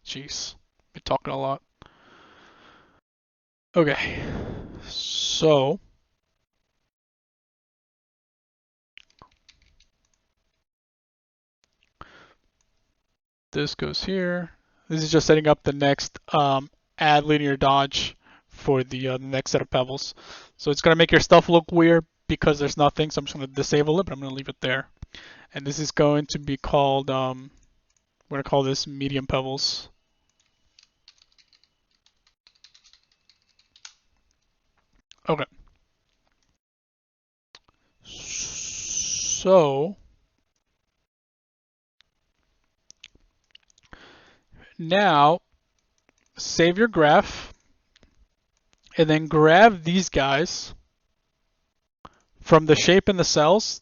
A: Jeez, been talking a lot. Okay, so this goes here. This is just setting up the next add linear dodge for the next set of pebbles. So it's going to make your stuff look weird because there's nothing. So I'm just going to disable it, but I'm going to leave it there. And this is going to be called, we're going to call this medium pebbles. Okay. So now save your graph and then grab these guys from the shape in the cells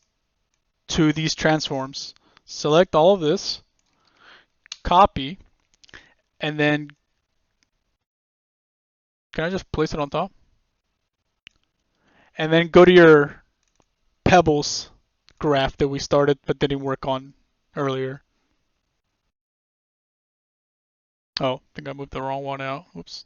A: to these transforms. Select all of this, copy, and then can I just place it on top? And then go to your pebbles graph that we started but didn't work on earlier. Oh, I think I moved the wrong one out. Oops.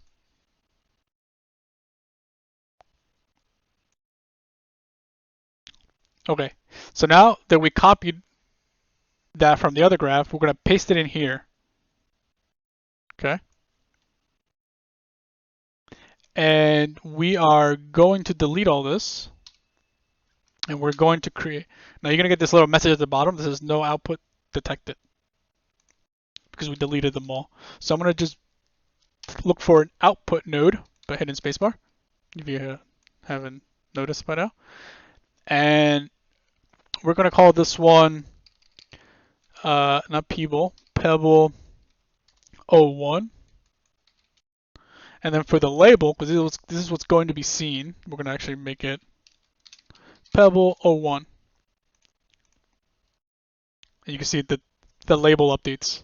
A: Okay, so now that we copied that from the other graph, we're going to paste it in here. Okay. And we are going to delete all this. And we're going to create. Now you're going to get this little message at the bottom that says no output detected because we deleted them all. So I'm going to just look for an output node by hitting spacebar, if you haven't noticed by now. And we're going to call this one, not Pebble, Pebble 01. And then for the label, because this is what's going to be seen, we're going to actually make it Pebble 01. And you can see the label updates.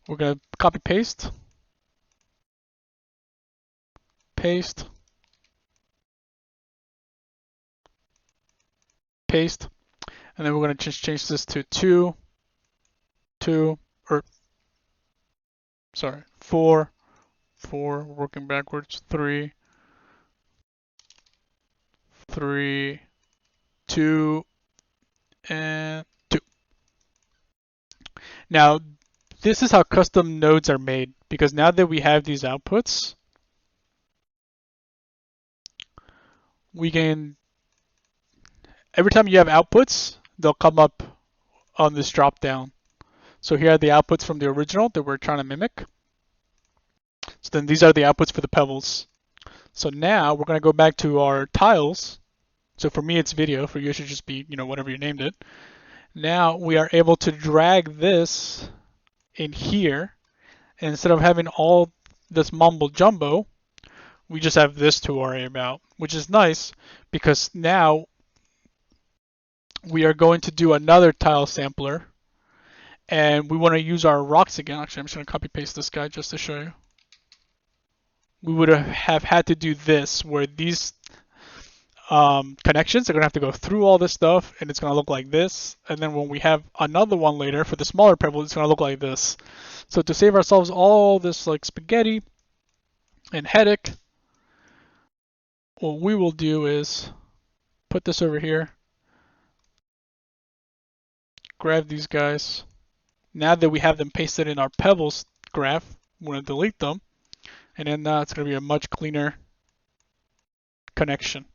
A: We're going to copy paste, paste, paste, and then we're going to just change this to 2, 2, or sorry, 4, 4, working backwards, 3, 3, 2, and 2. Now, this is how custom nodes are made, because now that we have these outputs, we can, every time you have outputs, they'll come up on this drop down. So here are the outputs from the original that we're trying to mimic. So then these are the outputs for the pebbles. So now we're going to go back to our tiles. So for me, it's video. For you, it should just be, whatever you named it. Now we are able to drag this in here. And instead of having all this mumbo jumbo, we just have this to worry about, which is nice because now we are going to do another tile sampler. And we want to use our rocks again. Actually, I'm just going to copy paste this guy just to show you. We would have had to do this where these connections are going to have to go through all this stuff and it's going to look like this. And then when we have another one later for the smaller pebble, it's going to look like this. So to save ourselves all this like spaghetti and headache, what we will do is put this over here, grab these guys. Now that we have them pasted in our pebbles graph, we're going to delete them. And then it's going to be a much cleaner connection.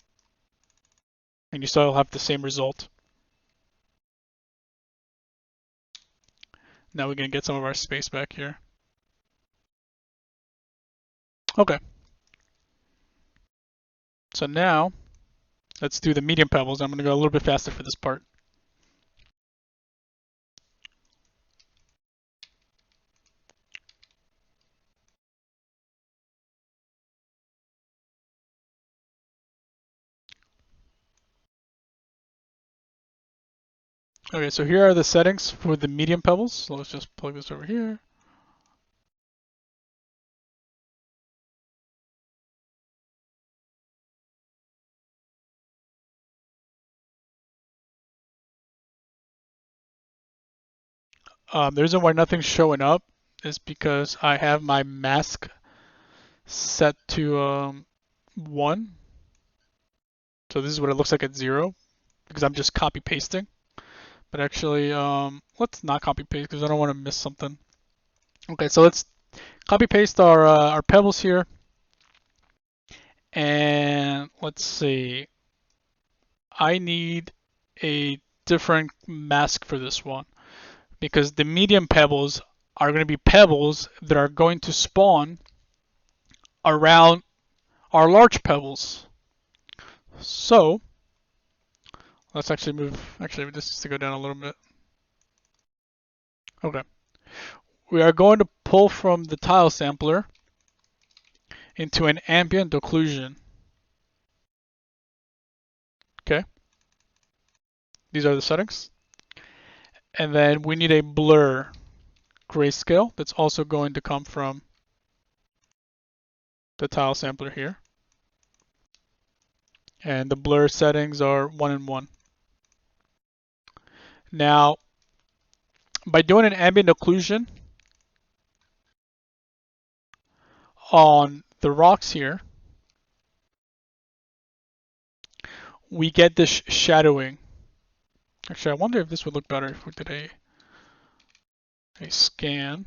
A: And you still have the same result. Now we're going to get some of our space back here. Okay. So now, let's do the medium pebbles. I'm going to go a little bit faster for this part. Okay, so here are the settings for the medium pebbles. So let's just plug this over here. The reason why nothing's showing up is because I have my mask set to 1. So this is what it looks like at 0 because I'm just copy pasting. But actually, let's not copy paste because I don't want to miss something. Okay, so let's copy paste our pebbles here. And let's see. I need a different mask for this one because the medium pebbles are going to be pebbles that are going to spawn around our large pebbles. So let's actually move. Actually, this needs to go down a little bit. Okay. We are going to pull from the tile sampler into an ambient occlusion. Okay. These are the settings. And then we need a blur grayscale that's also going to come from the tile sampler here. And the blur settings are 1 and 1. Now, by doing an ambient occlusion on the rocks here, we get this shadowing. Actually, I wonder if this would look better if we did a scan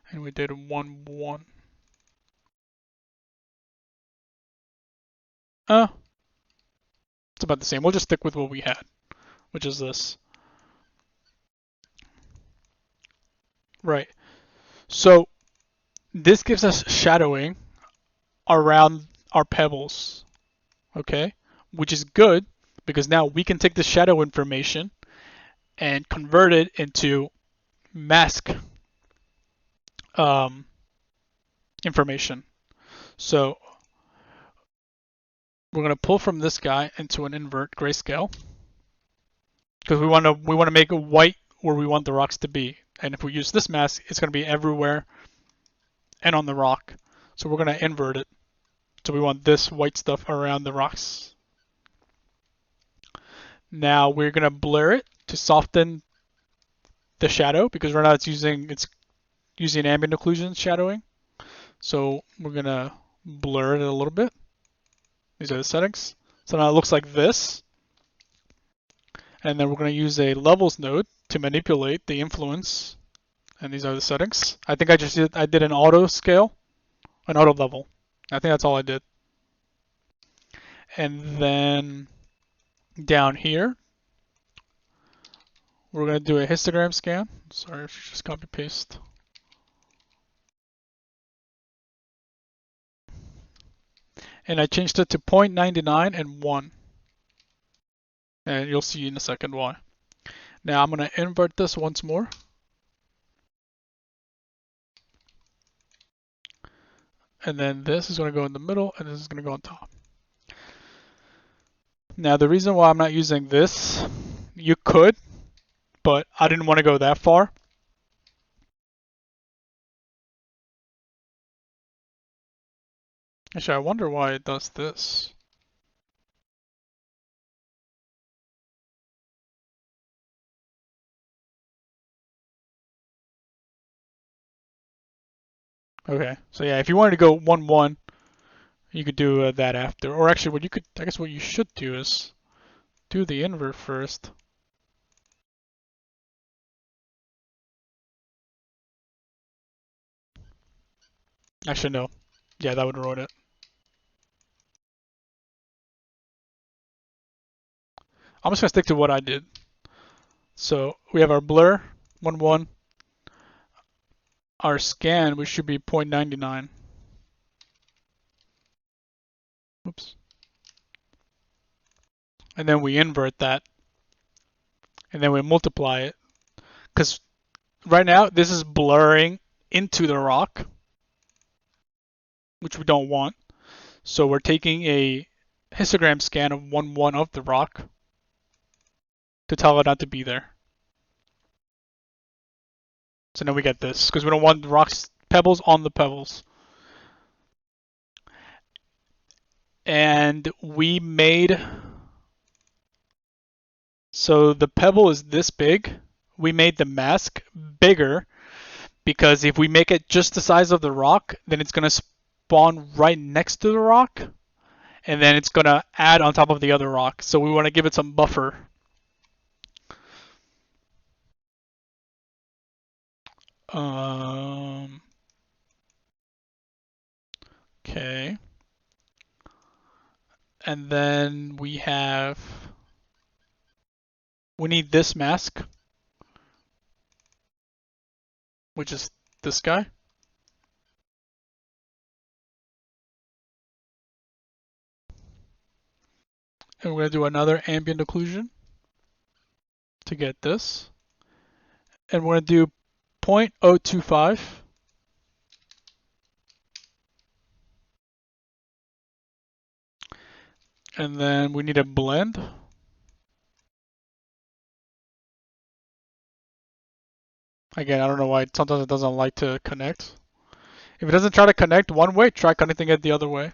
A: and we did a 1, 1. It's about the same. We'll just stick with what we had, which is this. Right. So this gives us shadowing around our pebbles, okay? Which is good because now we can take the shadow information and convert it into mask information. So we're going to pull from this guy into an invert grayscale because we want to make it white where we want the rocks to be. And if we use this mask, it's going to be everywhere and on the rock. So we're going to invert it. So we want this white stuff around the rocks. Now we're going to blur it to soften the shadow because right now it's using ambient occlusion shadowing. So we're going to blur it a little bit. These are the settings. So now it looks like this. And then we're going to use a levels node to manipulate the influence. And these are the settings. I think I did an auto scale, an auto level. I think that's all I did. And then down here, we're going to do a histogram scan. Sorry if you just copy paste. And I changed it to 0.99 and 1. And you'll see in a second why. Now I'm going to invert this once more. And then this is going to go in the middle, and this is going to go on top. Now the reason why I'm not using this, you could, but I didn't want to go that far. Actually, I wonder why it does this. Okay, so yeah, if you wanted to go 1, 1, you could do that after. Or actually, I guess what you should do is do the invert first. Actually, no. Yeah, that would ruin it. I'm just going to stick to what I did. So we have our blur, 1, 1. Our scan, which should be 0.99. Oops. And then we invert that. And then we multiply it. Because right now, this is blurring into the rock, which we don't want. So we're taking a histogram scan of 1, 1 of the rock to tell it not to be there. So now we get this, because we don't want the rocks, pebbles on the pebbles. And we made, so the pebble is this big. We made the mask bigger because if we make it just the size of the rock, then it's going to spawn right next to the rock. And then it's going to add on top of the other rock. So we want to give it some buffer. Okay. And then we need this mask, which is this guy. And we're going to do another ambient occlusion to get this. And we're going to do 0.025. And then we need a blend. Again, I don't know why sometimes it doesn't like to connect. If it doesn't try to connect one way, try connecting it the other way.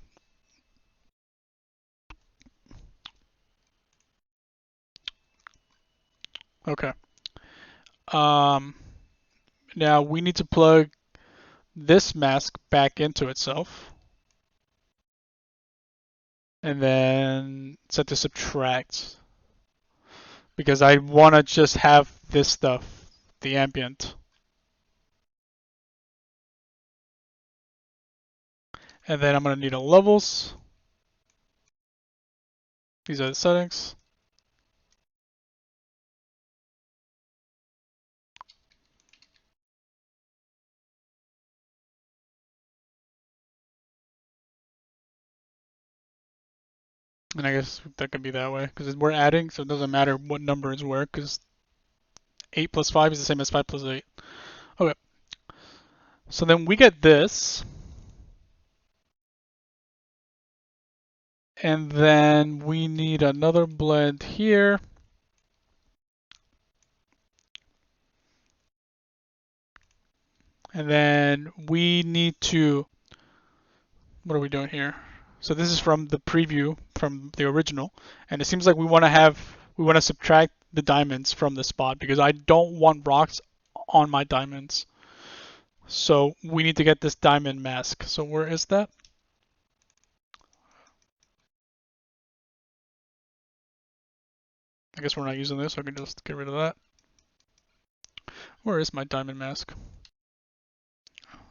A: Okay. Now we need to plug this mask back into itself. And then set to subtract. Because I want to just have this stuff, the ambient. And then I'm going to need a levels. These are the settings. And I guess that could be that way because we're adding, so it doesn't matter what number is where because 8 plus 5 is the same as 5 plus 8. Okay. So then we get this. And then we need another blend here. And then we need to, what are we doing here? So this is from the preview from the original. And it seems like we want to subtract the diamonds from the spot because I don't want rocks on my diamonds. So we need to get this diamond mask. So where is that? I guess we're not using this, so I can just get rid of that. Where is my diamond mask?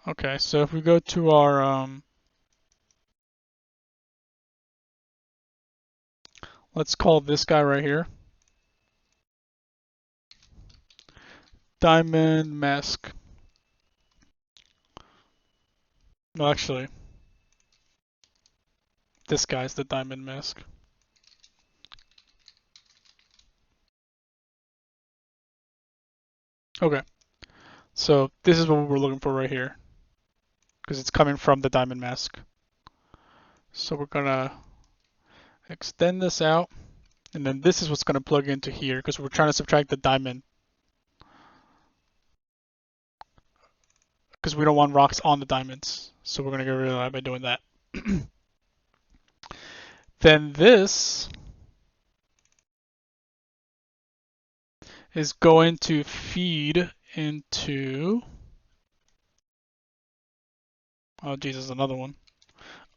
A: Okay, so if we go to our, let's call this guy right here diamond mask. No, actually, this guy's the diamond mask. Okay, so this is what we're looking for right here because it's coming from the diamond mask. So we're gonna extend this out, and then this is what's gonna plug into here because we're trying to subtract the diamond because we don't want rocks on the diamonds. So we're gonna get rid of that by doing that. Then this is going to feed into, oh Jesus, another one.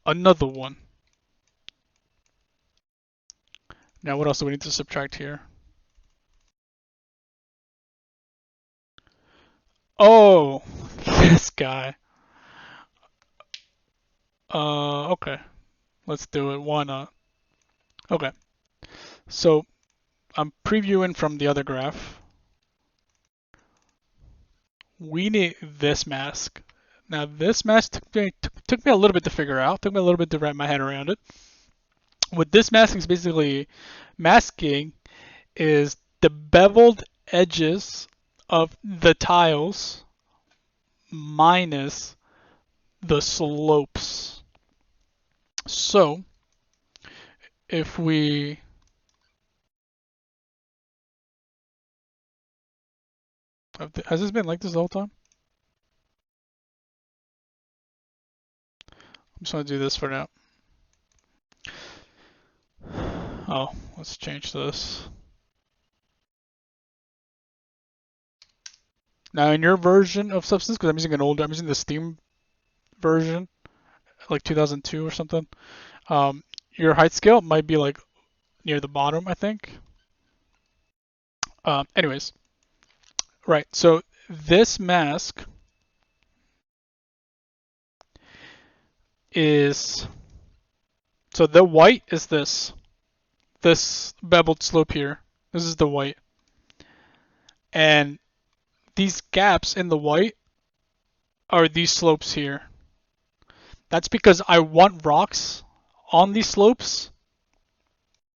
A: Another one. Now what else do we need to subtract here? Oh, this guy. Okay. Let's do it. Why not? Okay. So I'm previewing from the other graph. We need this mask. Now this mask took me a little bit to figure out. Took me a little bit to wrap my head around it. What this mask is basically masking is the beveled edges of the tiles minus the slopes. So if we has this been like this the whole time? I'm just gonna do this for now. Oh, let's change this. Now in your version of Substance, because I'm using I'm using the Steam version, like 2002 or something. Your height scale might be like near the bottom, I think. Anyways, right. So this mask is, so the white is this beveled slope here. This is the white, and these gaps in the white are these slopes here. That's because I want rocks on these slopes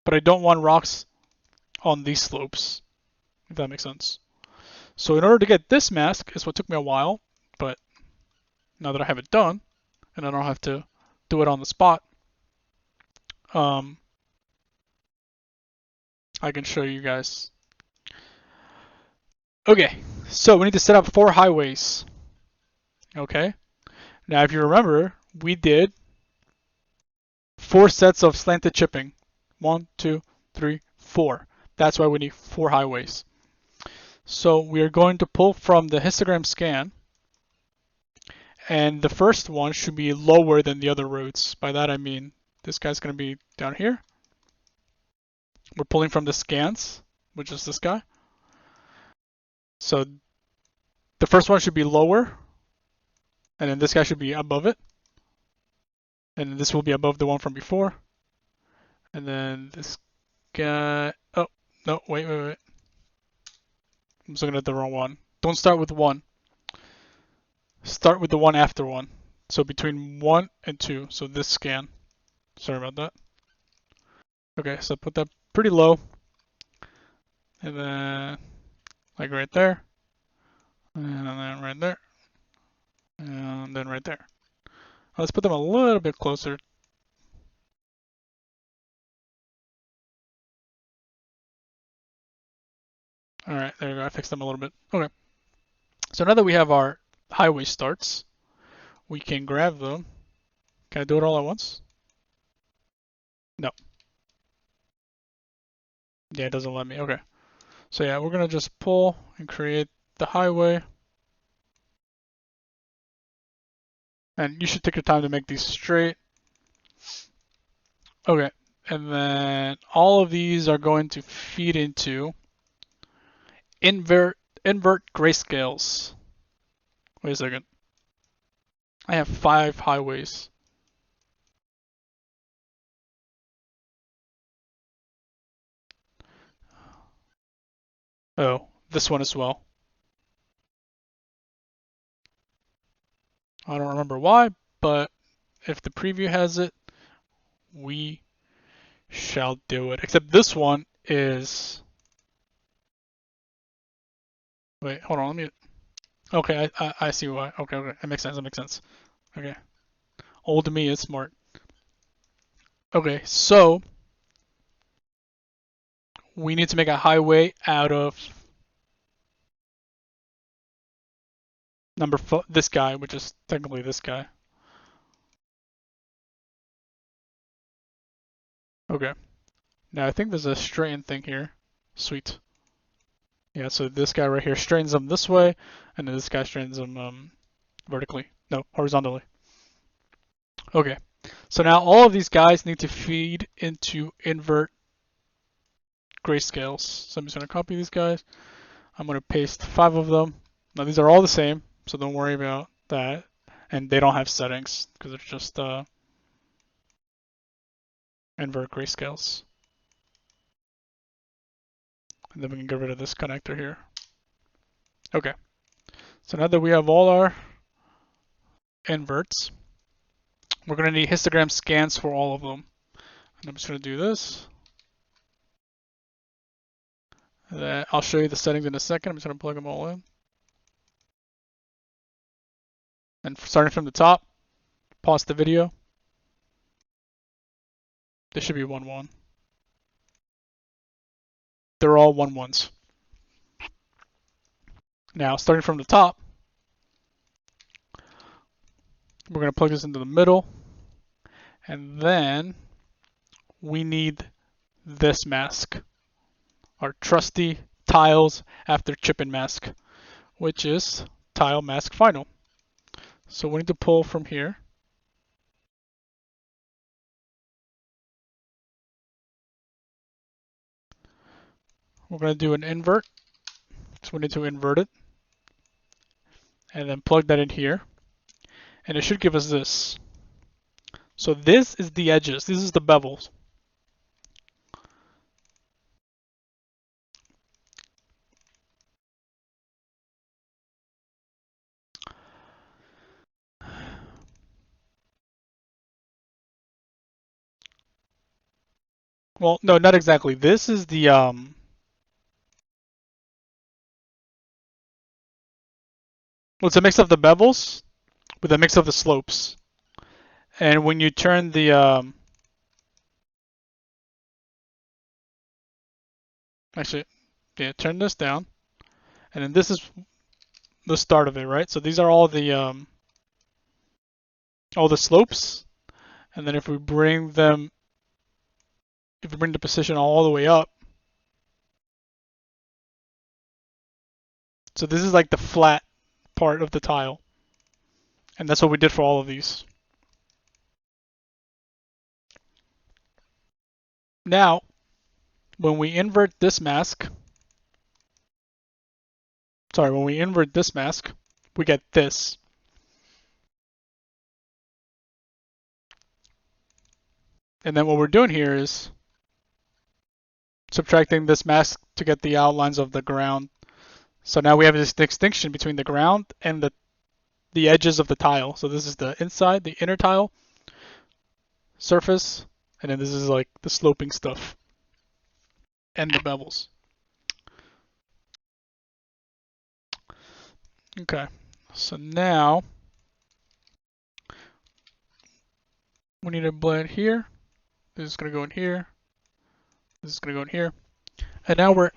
A: but I don't want rocks on these slopes, if that makes sense. So in order to get this mask is what took me a while, but now that I have it done, and I don't have to do it on the spot, um, I can show you guys. Okay, so we need to set up 4 highways. Okay, now if you remember, we did 4 sets of slanted chipping. 1, 2, 3, 4. That's why we need 4 highways. So we are going to pull from the histogram scan, and the first one should be lower than the other roads. By that I mean this guy's going to be down here. We're pulling from the scans, which is this guy. So the first one should be lower, and then this guy should be above it. And this will be above the one from before. And then this guy, oh, no, wait. I'm looking at the wrong one. Don't start with 1. Start with the one after 1. So between 1 and 2, so this scan. Sorry about that. Okay, so put that pretty low. And then, like right there. And then right there. And then right there. Let's put them a little bit closer. Alright, there you go. I fixed them a little bit. Okay. So now that we have our highway starts, we can grab them. Can I do it all at once? No. Yeah, it doesn't let me. Okay. So yeah, we're going to just pull and create the highway. And you should take your time to make these straight. Okay. And then all of these are going to feed into invert grayscales. Wait a second. I have 5 highways. Oh, this one as well. I don't remember why, but if the preview has it, we shall do it. Except this one is... Wait, hold on, let me... Okay, I see why. Okay, that makes sense, that makes sense. Okay. Old me is smart. Okay, so we need to make a highway out of this guy, which is technically this guy. Okay. Now I think there's a straighten thing here. Sweet. Yeah, so this guy right here straightens them this way, and then this guy straightens them vertically. No, horizontally. Okay. So now all of these guys need to feed into invert grayscales. So I'm just going to copy these guys. I'm going to paste 5 of them. Now these are all the same, so don't worry about that. And they don't have settings because it's just invert grayscales. And then we can get rid of this connector here. Okay. So now that we have all our inverts, we're going to need histogram scans for all of them. And I'm just going to do this. I'll show you the settings in a second. I'm just going to plug them all in. And starting from the top, pause the video. This should be 1-1. They're all 1-1s. Now, starting from the top, we're going to plug this into the middle. And then we need this mask, our trusty tiles after chipping mask, which is tile mask final. So we need to pull from here. We're going to do an invert. So we need to invert it. And then plug that in here. And it should give us this. So this is the edges. This is the bevels. Well, no, not exactly. This is the well, it's a mix of the bevels with a mix of the slopes. And when you turn the actually, yeah, turn this down, and then this is the start of it, right? So these are all the slopes, and then if we bring them, if we bring the position all the way up, so this is like the flat part of the tile, and that's what we did for all of these. Now, when we invert this mask, when we invert this mask, we get this. And then what we're doing here is subtracting this mask to get the outlines of the ground. So now we have this distinction between the ground and the edges of the tile. So this is the inside, the inner tile, surface, and then this is like the sloping stuff and the bevels. Okay, so now we need to blend here. This is going to go in here. This is going to go in here. And now we're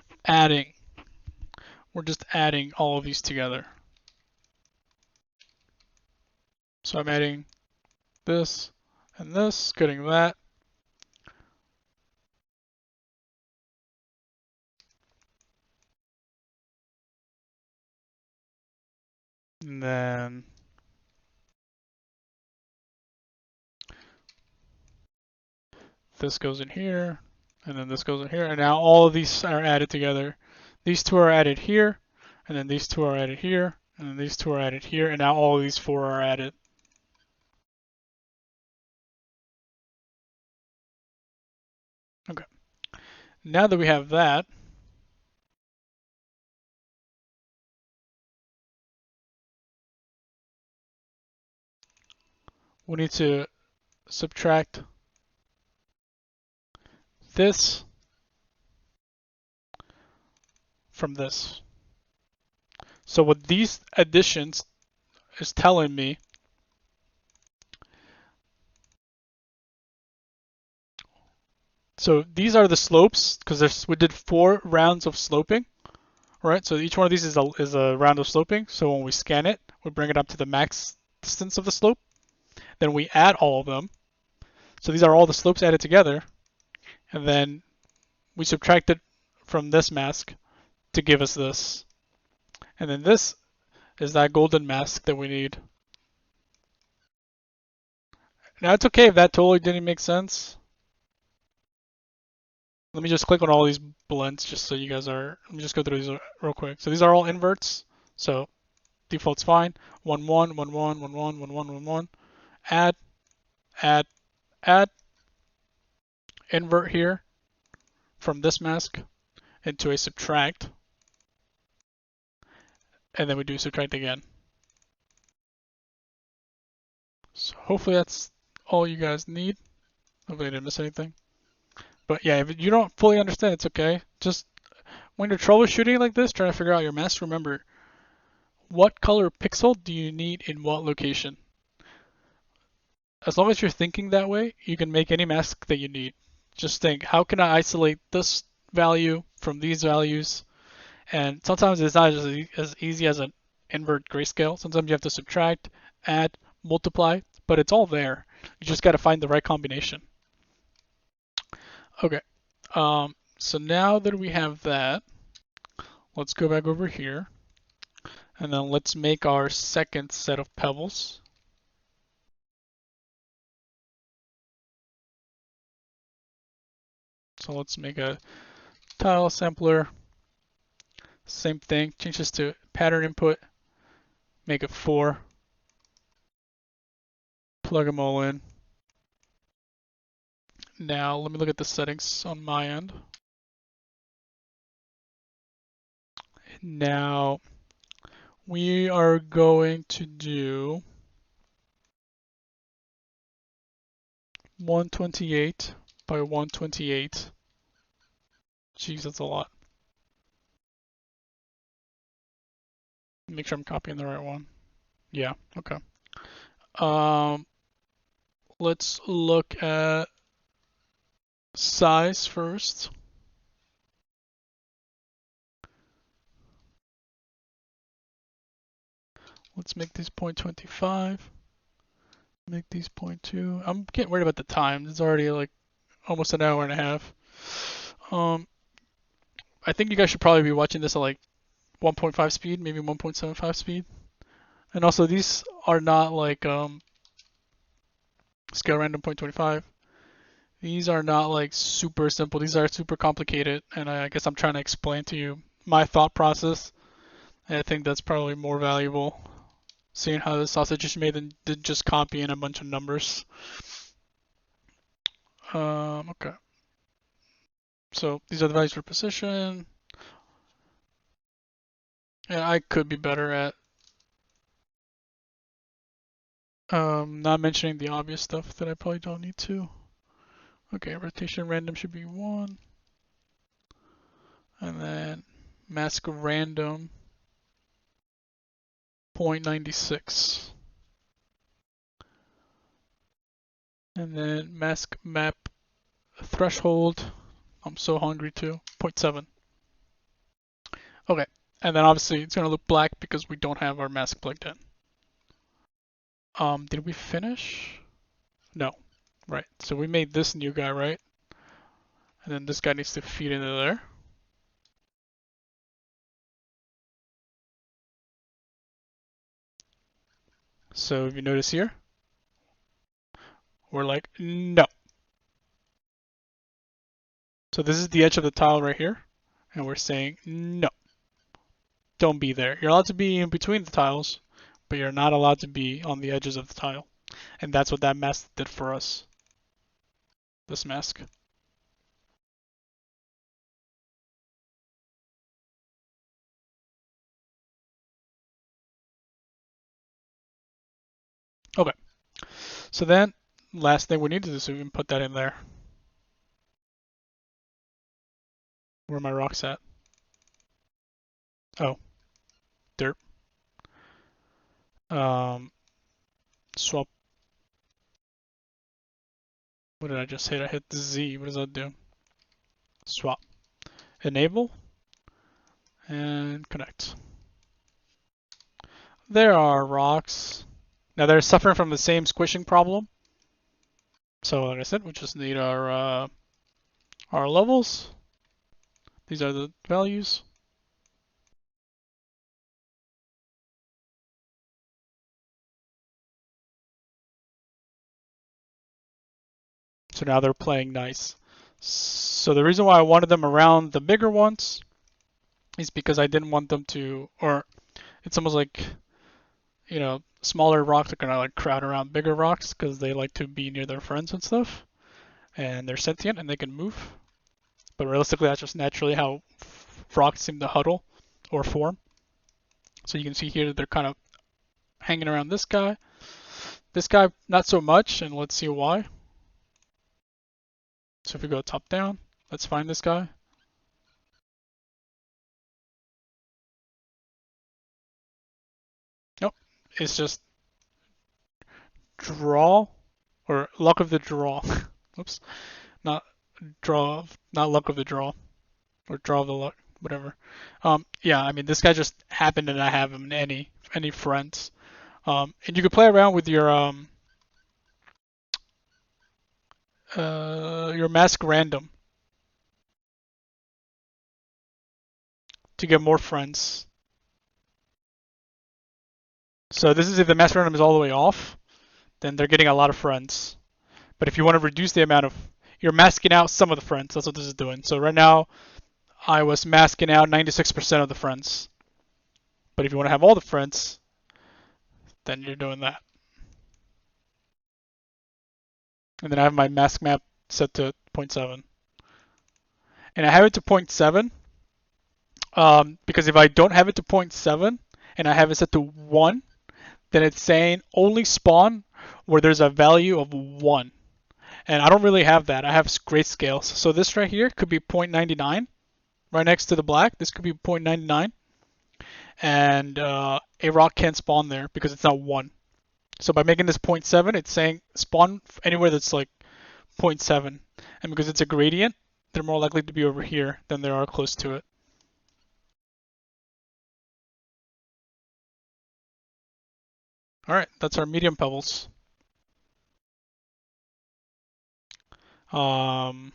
A: just adding all of these together. So I'm adding this and this, getting that. And then this goes in here, and then this goes in here, and now all of these are added together. These two are added here, and then these two are added here, and then these two are added here, and now all of these four are added. Okay. Now that we have that, we need to subtract this from this. So what these additions is telling me, so these are the slopes, because we did 4 rounds of sloping, right? So each one of these is a round of sloping. So when we scan it, we bring it up to the max distance of the slope. Then we add all of them. So these are all the slopes added together. And then we subtract it from this mask to give us this. And then this is that golden mask that we need. Now it's okay if that totally didn't make sense. Let me just click on all these blends just so you guys are, let me just go through these real quick. So these are all inverts. So default's fine. 1, 1, 1, 1, 1, 1, 1, 1, 1, 1. Add, add, add. Invert here from this mask into a subtract. And then we do subtract again. So hopefully that's all you guys need. Hopefully I didn't miss anything. But yeah, if you don't fully understand, it's okay. Just when you're troubleshooting like this, trying to figure out your mask, remember what color pixel do you need in what location. As long as you're thinking that way, you can make any mask that you need. Just think, how can I isolate this value from these values? And sometimes it's not as easy as an invert grayscale. Sometimes you have to subtract, add, multiply, but it's all there. You just got to find the right combination. Okay, so now that we have that, let's go back over here, and then let's make our second set of pebbles. So let's make a tile sampler. Same thing, change this to pattern input, make it 4, plug them all in. Now let me look at the settings on my end. Now we are going to do 128 by 128. Jeez, that's a lot. Make sure I'm copying the right one. Yeah, okay. Let's look at size first. Let's make these 0.25. Make these 0.2. I'm getting worried about the time. It's already like almost an hour and a half. I think you guys should probably be watching this at like 1.5 speed, maybe 1.75 speed. And also these are not like scale random 0.25. These are not like super simple. These are super complicated, and I guess I'm trying to explain to you my thought process. And I think that's probably more valuable, seeing how the sausage is made than just copying a bunch of numbers. Okay. So these are the values for position. And I could be better at not mentioning the obvious stuff that I probably don't need to. Okay, rotation random should be 1. And then mask random 0.96. And then mask map threshold, I'm so hungry too, 0.7. Okay, and then obviously it's gonna look black because we don't have our mask plugged in. Did we finish? No. Right, so we made this new guy, right? And then this guy needs to feed into there. So if you notice here, we're like, no. So this is the edge of the tile right here, and we're saying, no. Don't be there. You're allowed to be in between the tiles, but you're not allowed to be on the edges of the tile. And that's what that mask did for us. This mask. Okay. So then, last thing we need to do is we can put that in there. Where are my rocks at? Oh, dirt. Swap. What did I just hit? I hit the Z. What does that do? Swap. Enable. And connect. There are rocks. Now they're suffering from the same squishing problem. So like I said, we just need our levels. These are the values. So now they're playing nice. So the reason why I wanted them around the bigger ones is because I didn't want them to, or it's almost like, you know, smaller rocks are gonna like crowd around bigger rocks because they like to be near their friends and stuff, and they're sentient and they can move. But realistically, that's just naturally how rocks seem to huddle or form. So you can see here that they're kind of hanging around this guy. This guy, not so much, and let's see why. So if we go top down, let's find this guy. Nope, it's just draw or luck of the draw. Oops, not draw, not luck of the draw or draw of the luck, whatever. Yeah, I mean this guy just happened to not have him in any friends. And you can play around with your mask random to get more friends. So this is if the mask random is all the way off, then they're getting a lot of friends. But if you want to reduce the amount of, you're masking out some of the friends. That's what this is doing. So right now, I was masking out 96% of the friends. But if you want to have all the friends, then you're doing that. And then I have my mask map set to 0.7. And I have it to 0.7 because if I don't have it to 0.7 and I have it set to 1, then it's saying only spawn where there's a value of 1. And I don't really have that. I have grayscale. So this right here could be 0.99 right next to the black. This could be 0.99. And a rock can't spawn there because it's not 1. So by making this 0.7, it's saying spawn anywhere that's like 0.7. And because it's a gradient, they're more likely to be over here than they are close to it. Alright, that's our medium pebbles. Um,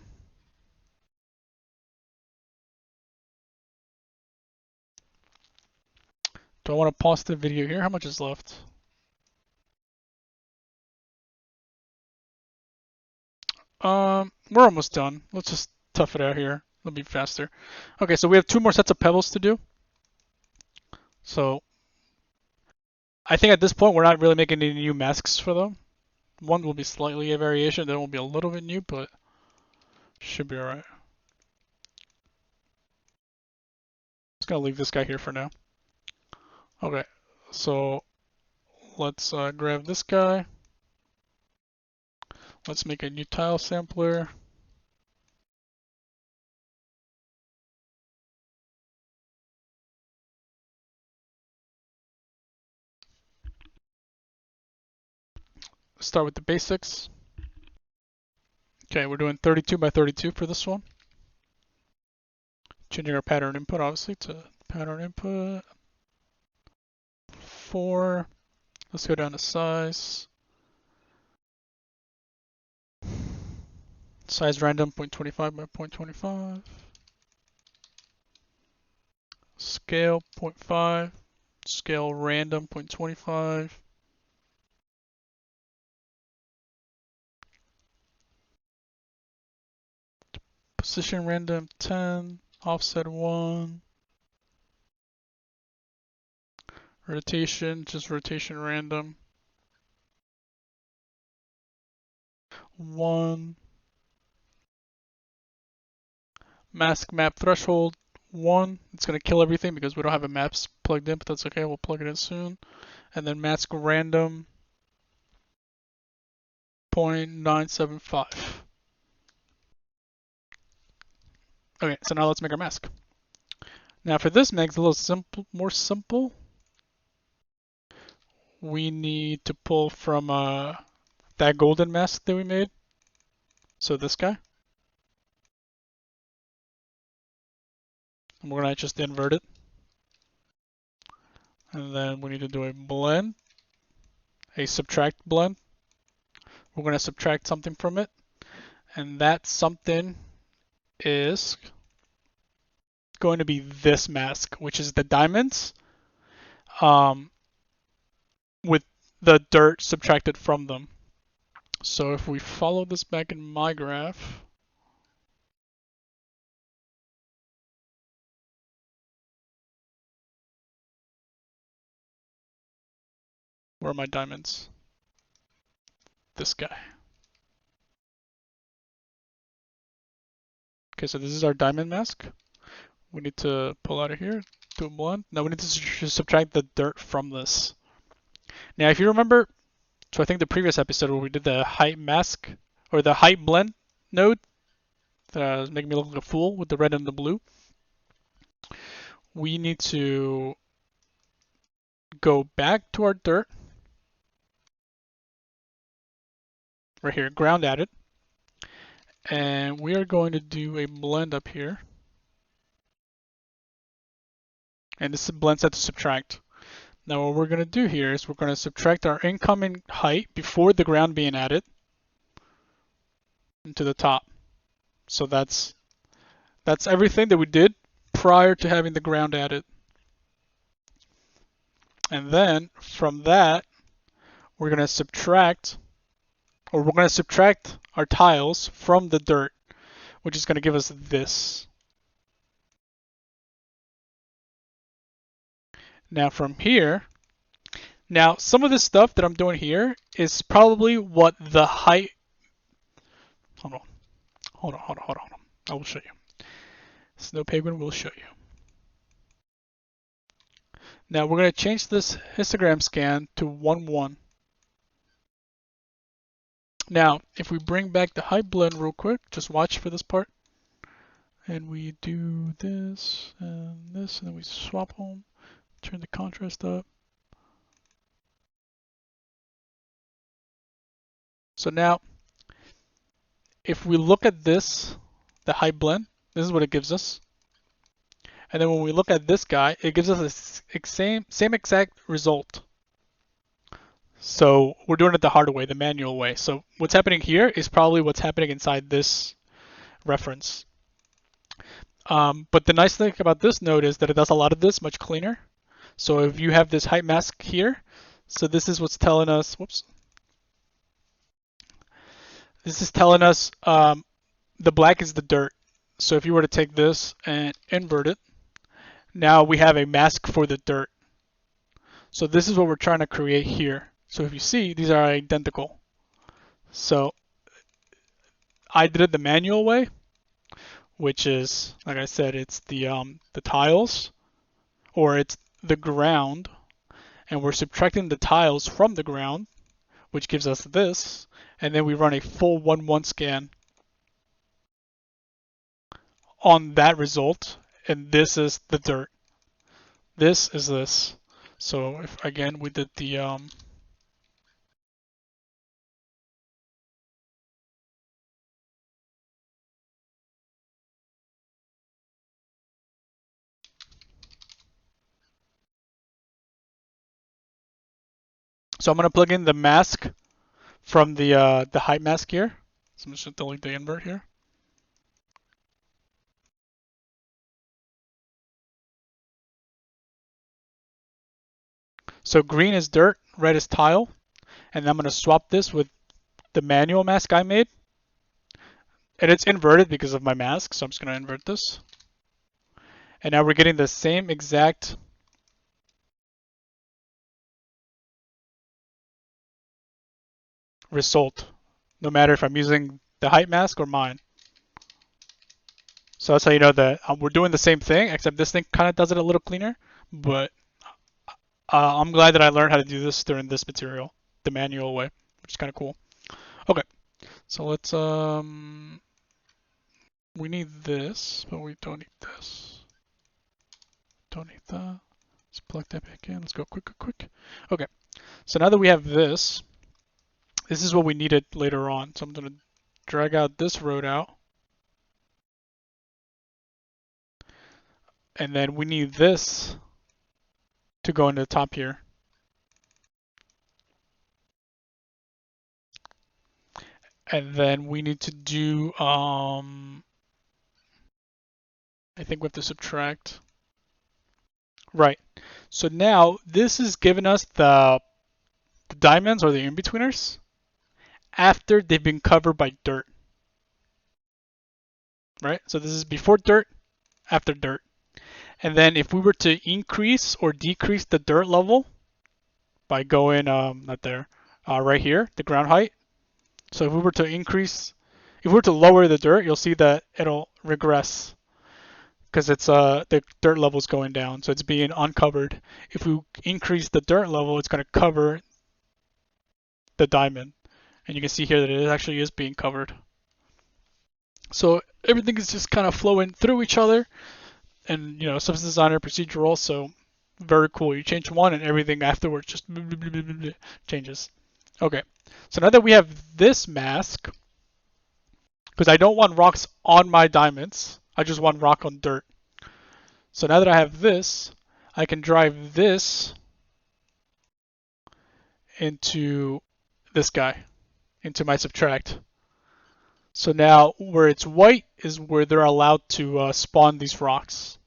A: do I want to pause the video here? How much is left? We're almost done. Let's just tough it out here. It'll be faster. Okay, so we have 2 more sets of pebbles to do. So I think at this point we're not really making any new masks for them. One will be slightly a variation, then will be a little bit new, but should be alright. Just gonna leave this guy here for now. Okay, so let's grab this guy. Let's make a new tile sampler. Start with the basics. Okay, we're doing 32 by 32 for this one. Changing our pattern input, obviously, to pattern input 4. Let's go down to size. Size random 0.25 by 0.25. Scale 0.5. Scale random 0.25. Position random 10. Offset 1. Rotation, just rotation random 1. Mask map threshold 1. It's going to kill everything because we don't have a maps plugged in, but that's okay. We'll plug it in soon. And then mask random 0.975. Okay, so now let's make our mask. Now for this mask, a little more simple. We need to pull from that golden mask that we made. So this guy. And we're going to just invert it. And then we need to do a blend, a subtract blend. We're going to subtract something from it. And that something is going to be this mask, which is the diamonds with the dirt subtracted from them. So if we follow this back in my graph, where are my diamonds? This guy. Okay, so this is our diamond mask. We need to pull out of here, do a blend. Now we need to subtract the dirt from this. Now if you remember, so I think the previous episode where we did the height mask, or the height blend node, that was making me look like a fool with the red and the blue. We need to go back to our dirt. Right here, ground added. And we are going to do a blend up here. And this is a blend set to subtract. Now what we're going to do here is we're going to subtract our incoming height before the ground being added into the top. So that's everything that we did prior to having the ground added. And then from that, we're going to subtract our tiles from the dirt, which is going to give us this. Now from here, now some of this stuff that I'm doing here is probably what the height, hold on. I will show you. Snow Penguin will show you. Now we're going to change this histogram scan to 1-1. Now, if we bring back the height blend real quick, just watch for this part. And we do this, and then we swap them, turn the contrast up. So now, if we look at this, the height blend, this is what it gives us. And then when we look at this guy, it gives us the same exact result. So we're doing it the hard way, the manual way. So what's happening here is probably what's happening inside this reference. But the nice thing about this node is that it does a lot of this much cleaner. So if you have this height mask here, so this is what's telling us, whoops. This is telling us the black is the dirt. So if you were to take this and invert it, now we have a mask for the dirt. So this is what we're trying to create here. So if you see, these are identical. So I did it the manual way, which is, like I said, it's the tiles, or it's the ground, and we're subtracting the tiles from the ground, which gives us this, and then we run a full 1-1 scan on that result, and this is the dirt. This is this. So if again we did the so I'm gonna plug in the mask from the height mask here. So I'm just gonna delete the invert here. So green is dirt, red is tile, and I'm gonna swap this with the manual mask I made. And it's inverted because of my mask, so I'm just gonna invert this. And now we're getting the same exact result, no matter if I'm using the height mask or mine. So that's how you know that we're doing the same thing, except this thing kind of does it a little cleaner. But I'm glad that I learned how to do this during this material, the manual way, which is kind of cool. Okay, so let's we need this, but we don't need this. Don't need that. Let's plug that back in. Let's go quick. Okay, so now that we have this, this is what we needed later on. So I'm going to drag out this road out. And then we need this to go into the top here. And then we need to do, I think we have to subtract. Right. So now this is giving us the diamonds or the in-betweeners after they've been covered by dirt. Right? So this is before dirt, after dirt. And then if we were to increase or decrease the dirt level by going, not there, right here, the ground height. So if we were to increase, if we were to lower the dirt, you'll see that it'll regress because it's the dirt level is going down, so it's being uncovered. If we increase the dirt level, it's going to cover the diamond, and you can see here that it actually is being covered. So everything is just kind of flowing through each other, and you know, Substance Designer procedural, so very cool. You change one, and everything afterwards just changes. Okay, so now that we have this mask, because I don't want rocks on my diamonds, I just want rock on dirt. So now that I have this, I can drive this into this guy, into my subtract. So now where it's white is where they're allowed to spawn these rocks.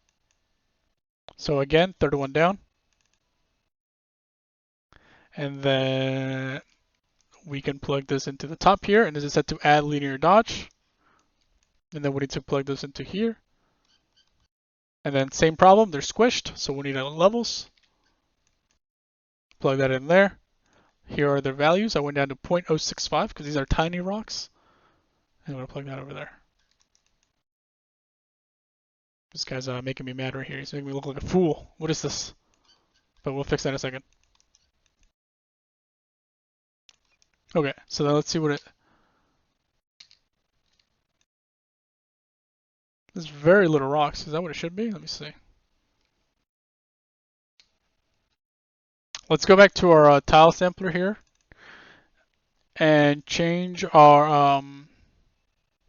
A: So again, third one down. And then we can plug this into the top here, and this is set to add linear dodge. And then we need to plug this into here. And then same problem, they're squished, so we need levels. Plug that in there. Here are their values. I went down to 0.065 because these are tiny rocks. And I'm going to plug that over there. This guy's making me mad right here. He's making me look like a fool. What is this? But we'll fix that in a second. Okay, so then let's see what it... There's very little rocks. Is that what it should be? Let me see. Let's go back to our tile sampler here and change our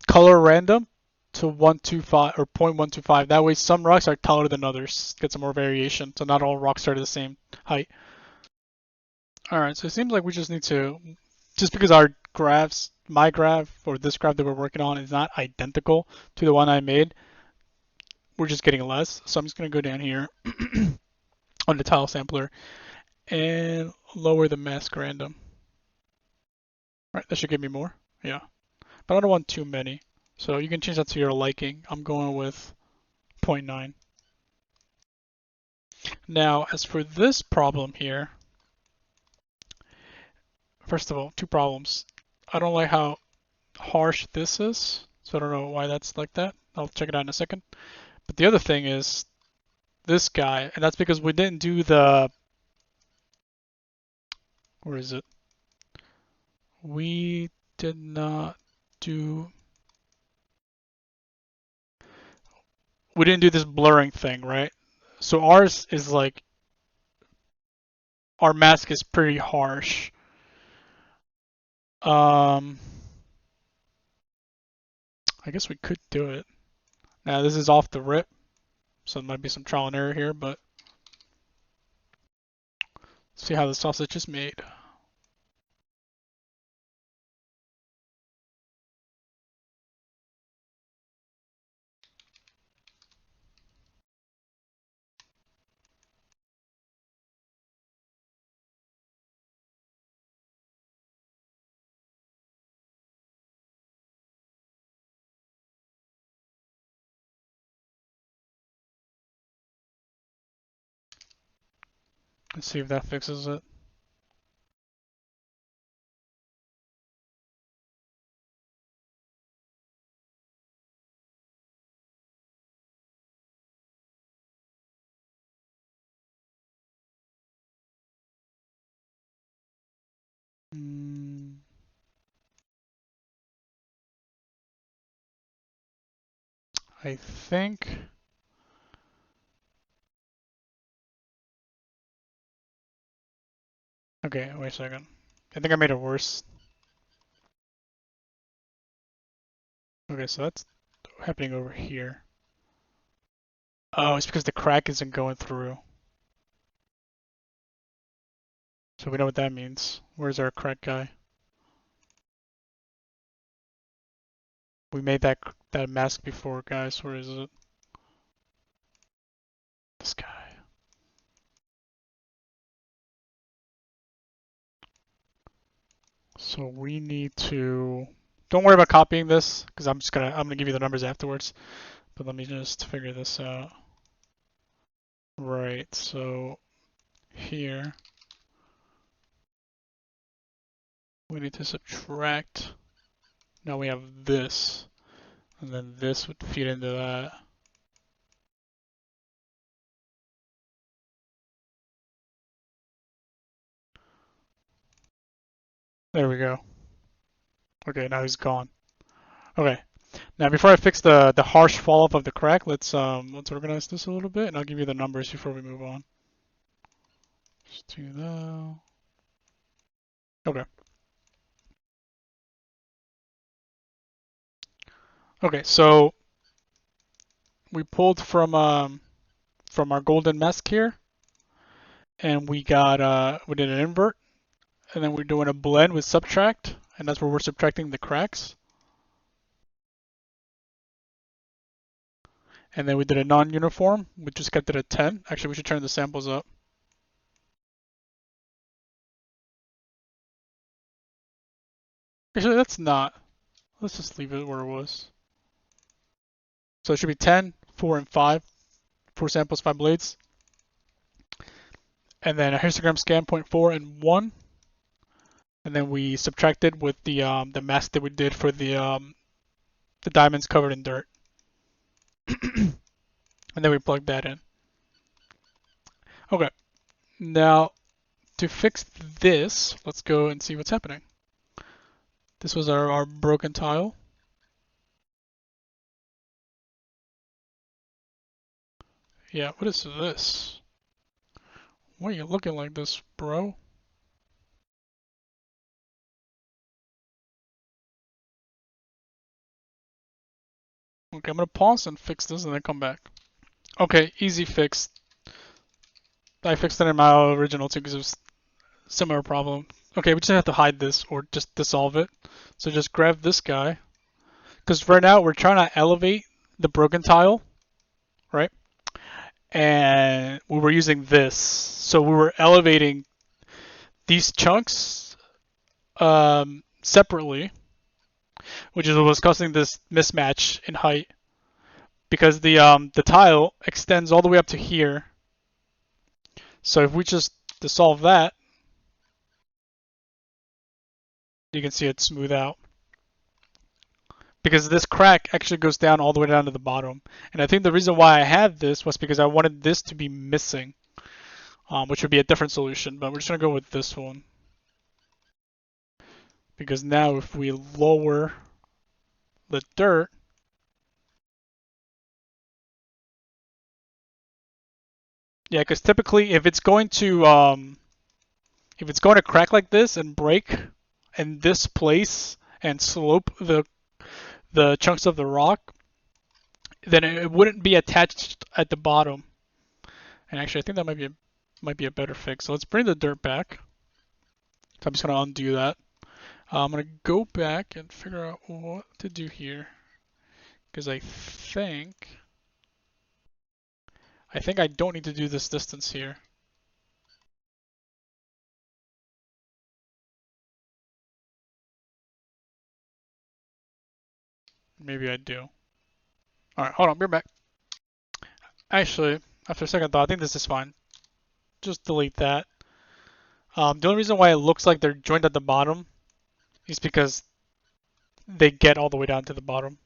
A: color random to 125 or 0.125. That way some rocks are taller than others. Get some more variation. So not all rocks are the same height. Alright, so it seems like we just need to, just because our graphs, my graph or this graph that we're working on is not identical to the one I made, we're just getting less. So I'm just going to go down here on the tile sampler and lower the mask random. Right, that should give me more. Yeah. But I don't want too many. So you can change that to your liking. I'm going with 0.9. Now, as for this problem here, first of all, two problems. I don't like how harsh this is, so I don't know why that's like that. I'll check it out in a second. But the other thing is this guy, and that's because we didn't do the, where is it? We did not do, we didn't do this blurring thing, right? So ours is like, our mask is pretty harsh. I guess we could do it. Now this is off the rip, so there might be some trial and error here, but see how the sausage is made. Let's see if that fixes it. I think. Okay, wait a second. I think I made it worse. Okay, so that's happening over here. Oh, it's because the crack isn't going through. So we know what that means. Where's our crack guy? We made that mask before, guys. Where is it? This guy. So we need to. Don't worry about copying this, because I'm gonna give you the numbers afterwards. But let me just figure this out. Right. So here we need to subtract. Now we have this, and then this would feed into that. There we go. Okay, now he's gone. Okay. Now before I fix the harsh fall off of the crack, let's organize this a little bit, and I'll give you the numbers before we move on. Just do that. Okay. Okay, so we pulled from our golden mask here, and we did an invert, and then we're doing a blend with subtract, and that's where we're subtracting the cracks. And then we did a non-uniform, we just kept it at 10. Actually, we should turn the samples up. Actually, that's not. Let's just leave it where it was. So it should be 10, 4, and 5. 4 samples, 5 blades. And then a histogram scan 0.4 and 1. And then we subtracted with the mask that we did for the diamonds covered in dirt. And then we plugged that in. Okay. Now, to fix this, let's go and see what's happening. This was our broken tile. Yeah, what is this? Why are you looking like this, bro? Okay, I'm gonna pause and fix this and then come back. Okay, easy fix. I fixed it in my original too because it was a similar problem. Okay, we just have to hide this or just dissolve it. So just grab this guy. Because right now we're trying to elevate the broken tile, right? And we were using this. So we were elevating these chunks separately, which is what was causing this mismatch in height. Because the tile extends all the way up to here. So if we just dissolve that, you can see it smooth out. Because this crack actually goes down all the way down to the bottom. And I think the reason why I had this was because I wanted this to be missing, which would be a different solution. But we're just going to go with this one. Because now if we lower the dirt, yeah, because typically if it's going to crack like this and break in this place and slope the chunks of the rock, then it wouldn't be attached at the bottom. And actually, I think that might be a better fix. So let's bring the dirt back. So I'm just gonna undo that. I'm gonna go back and figure out what to do here because I think I don't need to do this distance here. Maybe I do. All right, hold on, we're back. Actually, after a second thought, I think this is fine. Just delete that. The only reason why it looks like they're joined at the bottom is because they get all the way down to the bottom.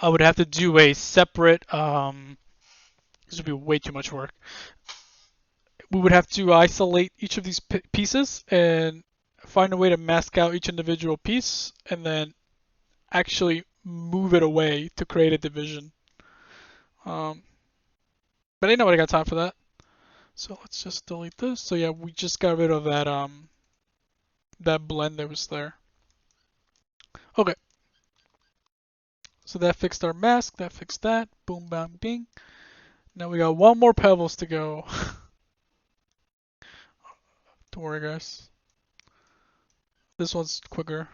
A: I would have to do a separate. This would be way too much work. We would have to isolate each of these pieces and find a way to mask out each individual piece, and then actually move it away to create a division. But I know I got time for that. So let's just delete this. So yeah, we just got rid of that blend that was there. Okay. So that fixed our mask, that fixed that. Boom, bam, bing. Now we got one more pebbles to go. Don't worry, guys. This one's quicker,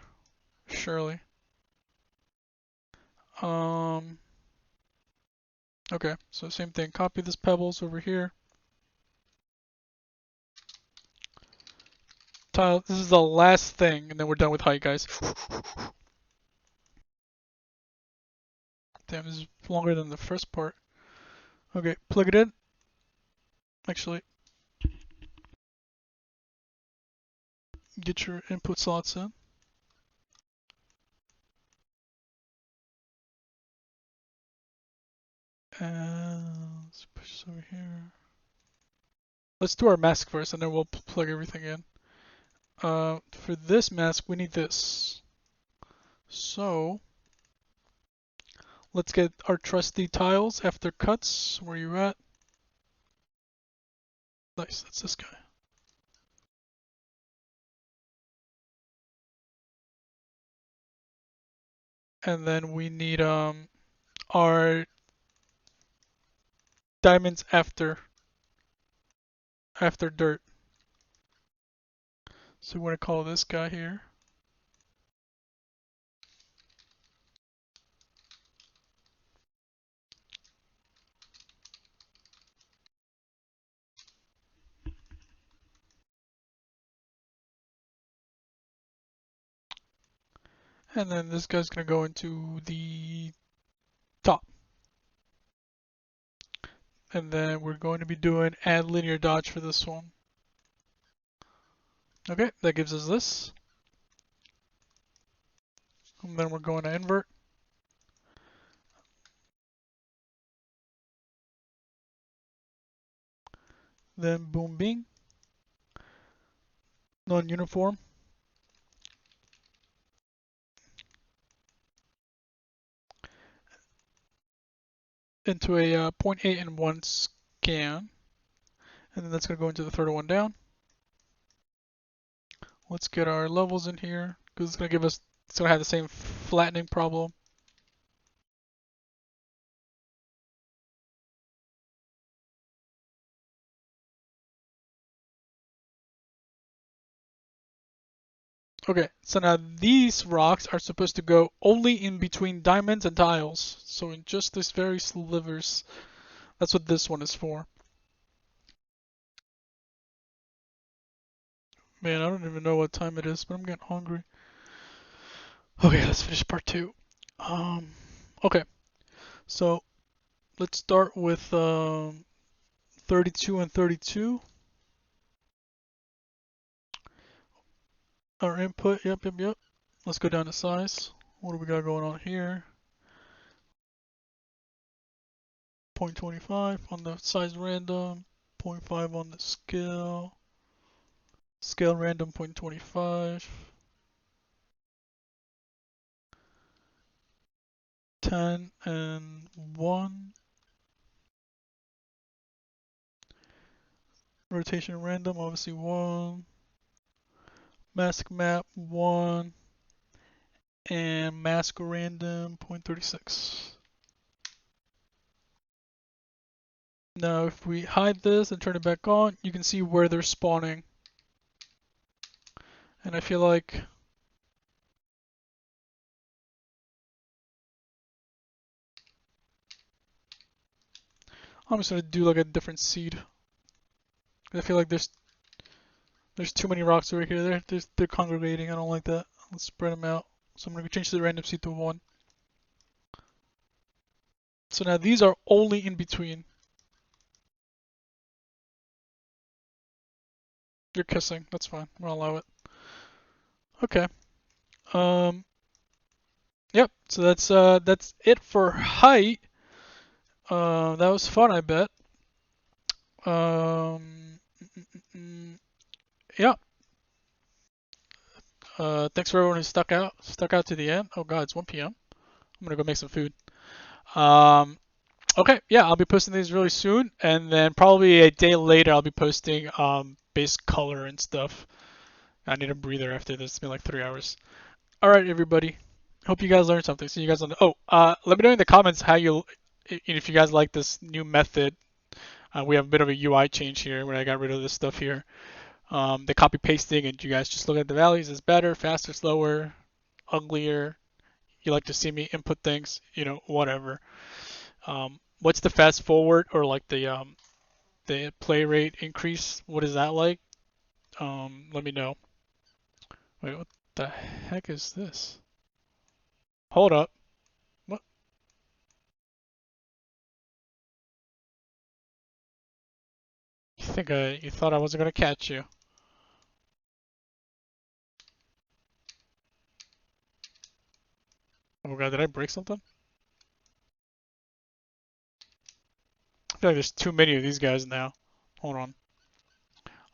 A: surely. Um. Okay, so same thing. Copy this pebbles over here. Tile. This is the last thing, and then we're done with height, guys. Damn, this is longer than the first part. Okay, plug it in. Actually, get your input slots in. And let's push this over here. Let's do our mask first, and then we'll plug everything in. For this mask, we need this. So, let's get our trusty tiles after cuts. Where you at? Nice, that's this guy. And then we need our diamonds after dirt. So we're gonna call this guy here. And then this guy's gonna go into the top. And then we're going to be doing add linear dodge for this one. Okay, that gives us this. And then we're going to invert. Then boom bing. Non-uniform. into a 0.8 and 1 scan, and then that's going to go into the third one down. Let's get our levels in here, because it's going to give us, it's going to have the same flattening problem. Okay, so now these rocks are supposed to go only in between diamonds and tiles. So in just this very slivers. That's what this one is for. Man, I don't even know what time it is, but I'm getting hungry. Okay, let's finish part 2. Okay, so let's start with 32 and 32. Our input, yep. Let's go down to size. What do we got going on here? 0.25 on the size random, 0.5 on the scale. Scale random 0.25. 10 and 1. Rotation random, obviously 1. Mask map 1. And mask random 0.36. Now if we hide this and turn it back on, you can see where they're spawning. And I feel like I'm just gonna do like a different seed. I feel like there's too many rocks over here. They're congregating. I don't like that. Let's spread them out. So I'm gonna change the random seed to 1. So now these are only in between. You're kissing. That's fine. We'll allow it. Okay. Um. Yep. So that's it for height. That was fun, I bet. Um. Yeah. Thanks for everyone who stuck out to the end. Oh God, it's 1 p.m. I'm gonna go make some food. Um. Okay. Yeah, I'll be posting these really soon, and then probably a day later I'll be posting base color and stuff. I need a breather after this. It's been like 3 hours. All right, everybody. Hope you guys learned something. See you guys on the. Oh, let me know in the comments how you, if you guys like this new method. We have a bit of a UI change here where I got rid of this stuff here. The copy pasting, and you guys just look at the values. Is better, faster, slower, uglier. You like to see me input things, whatever. What's the fast forward or like the play rate increase? What is that like? Let me know. Wait, what the heck is this? Hold up. What? You thought I wasn't gonna catch you? Oh god, did I break something? I feel like there's too many of these guys now. Hold on.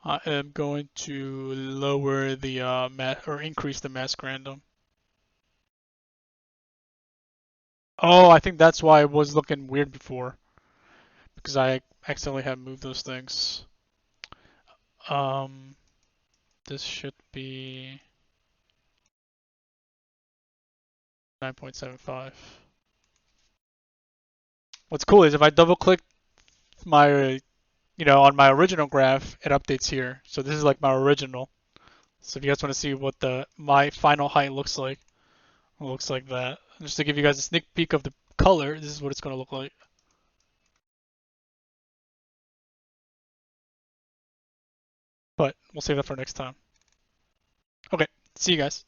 A: I am going to lower the or increase the mask random. Oh, I think that's why it was looking weird before, because I accidentally had moved those things. Um, this should be 9.75. What's cool is if I double click my, on my original graph, it updates here. So this is like my original. So if you guys want to see what my final height looks like, it looks like that. Just to give you guys a sneak peek of the color, this is what it's going to look like. But we'll save that for next time. Okay, see you guys.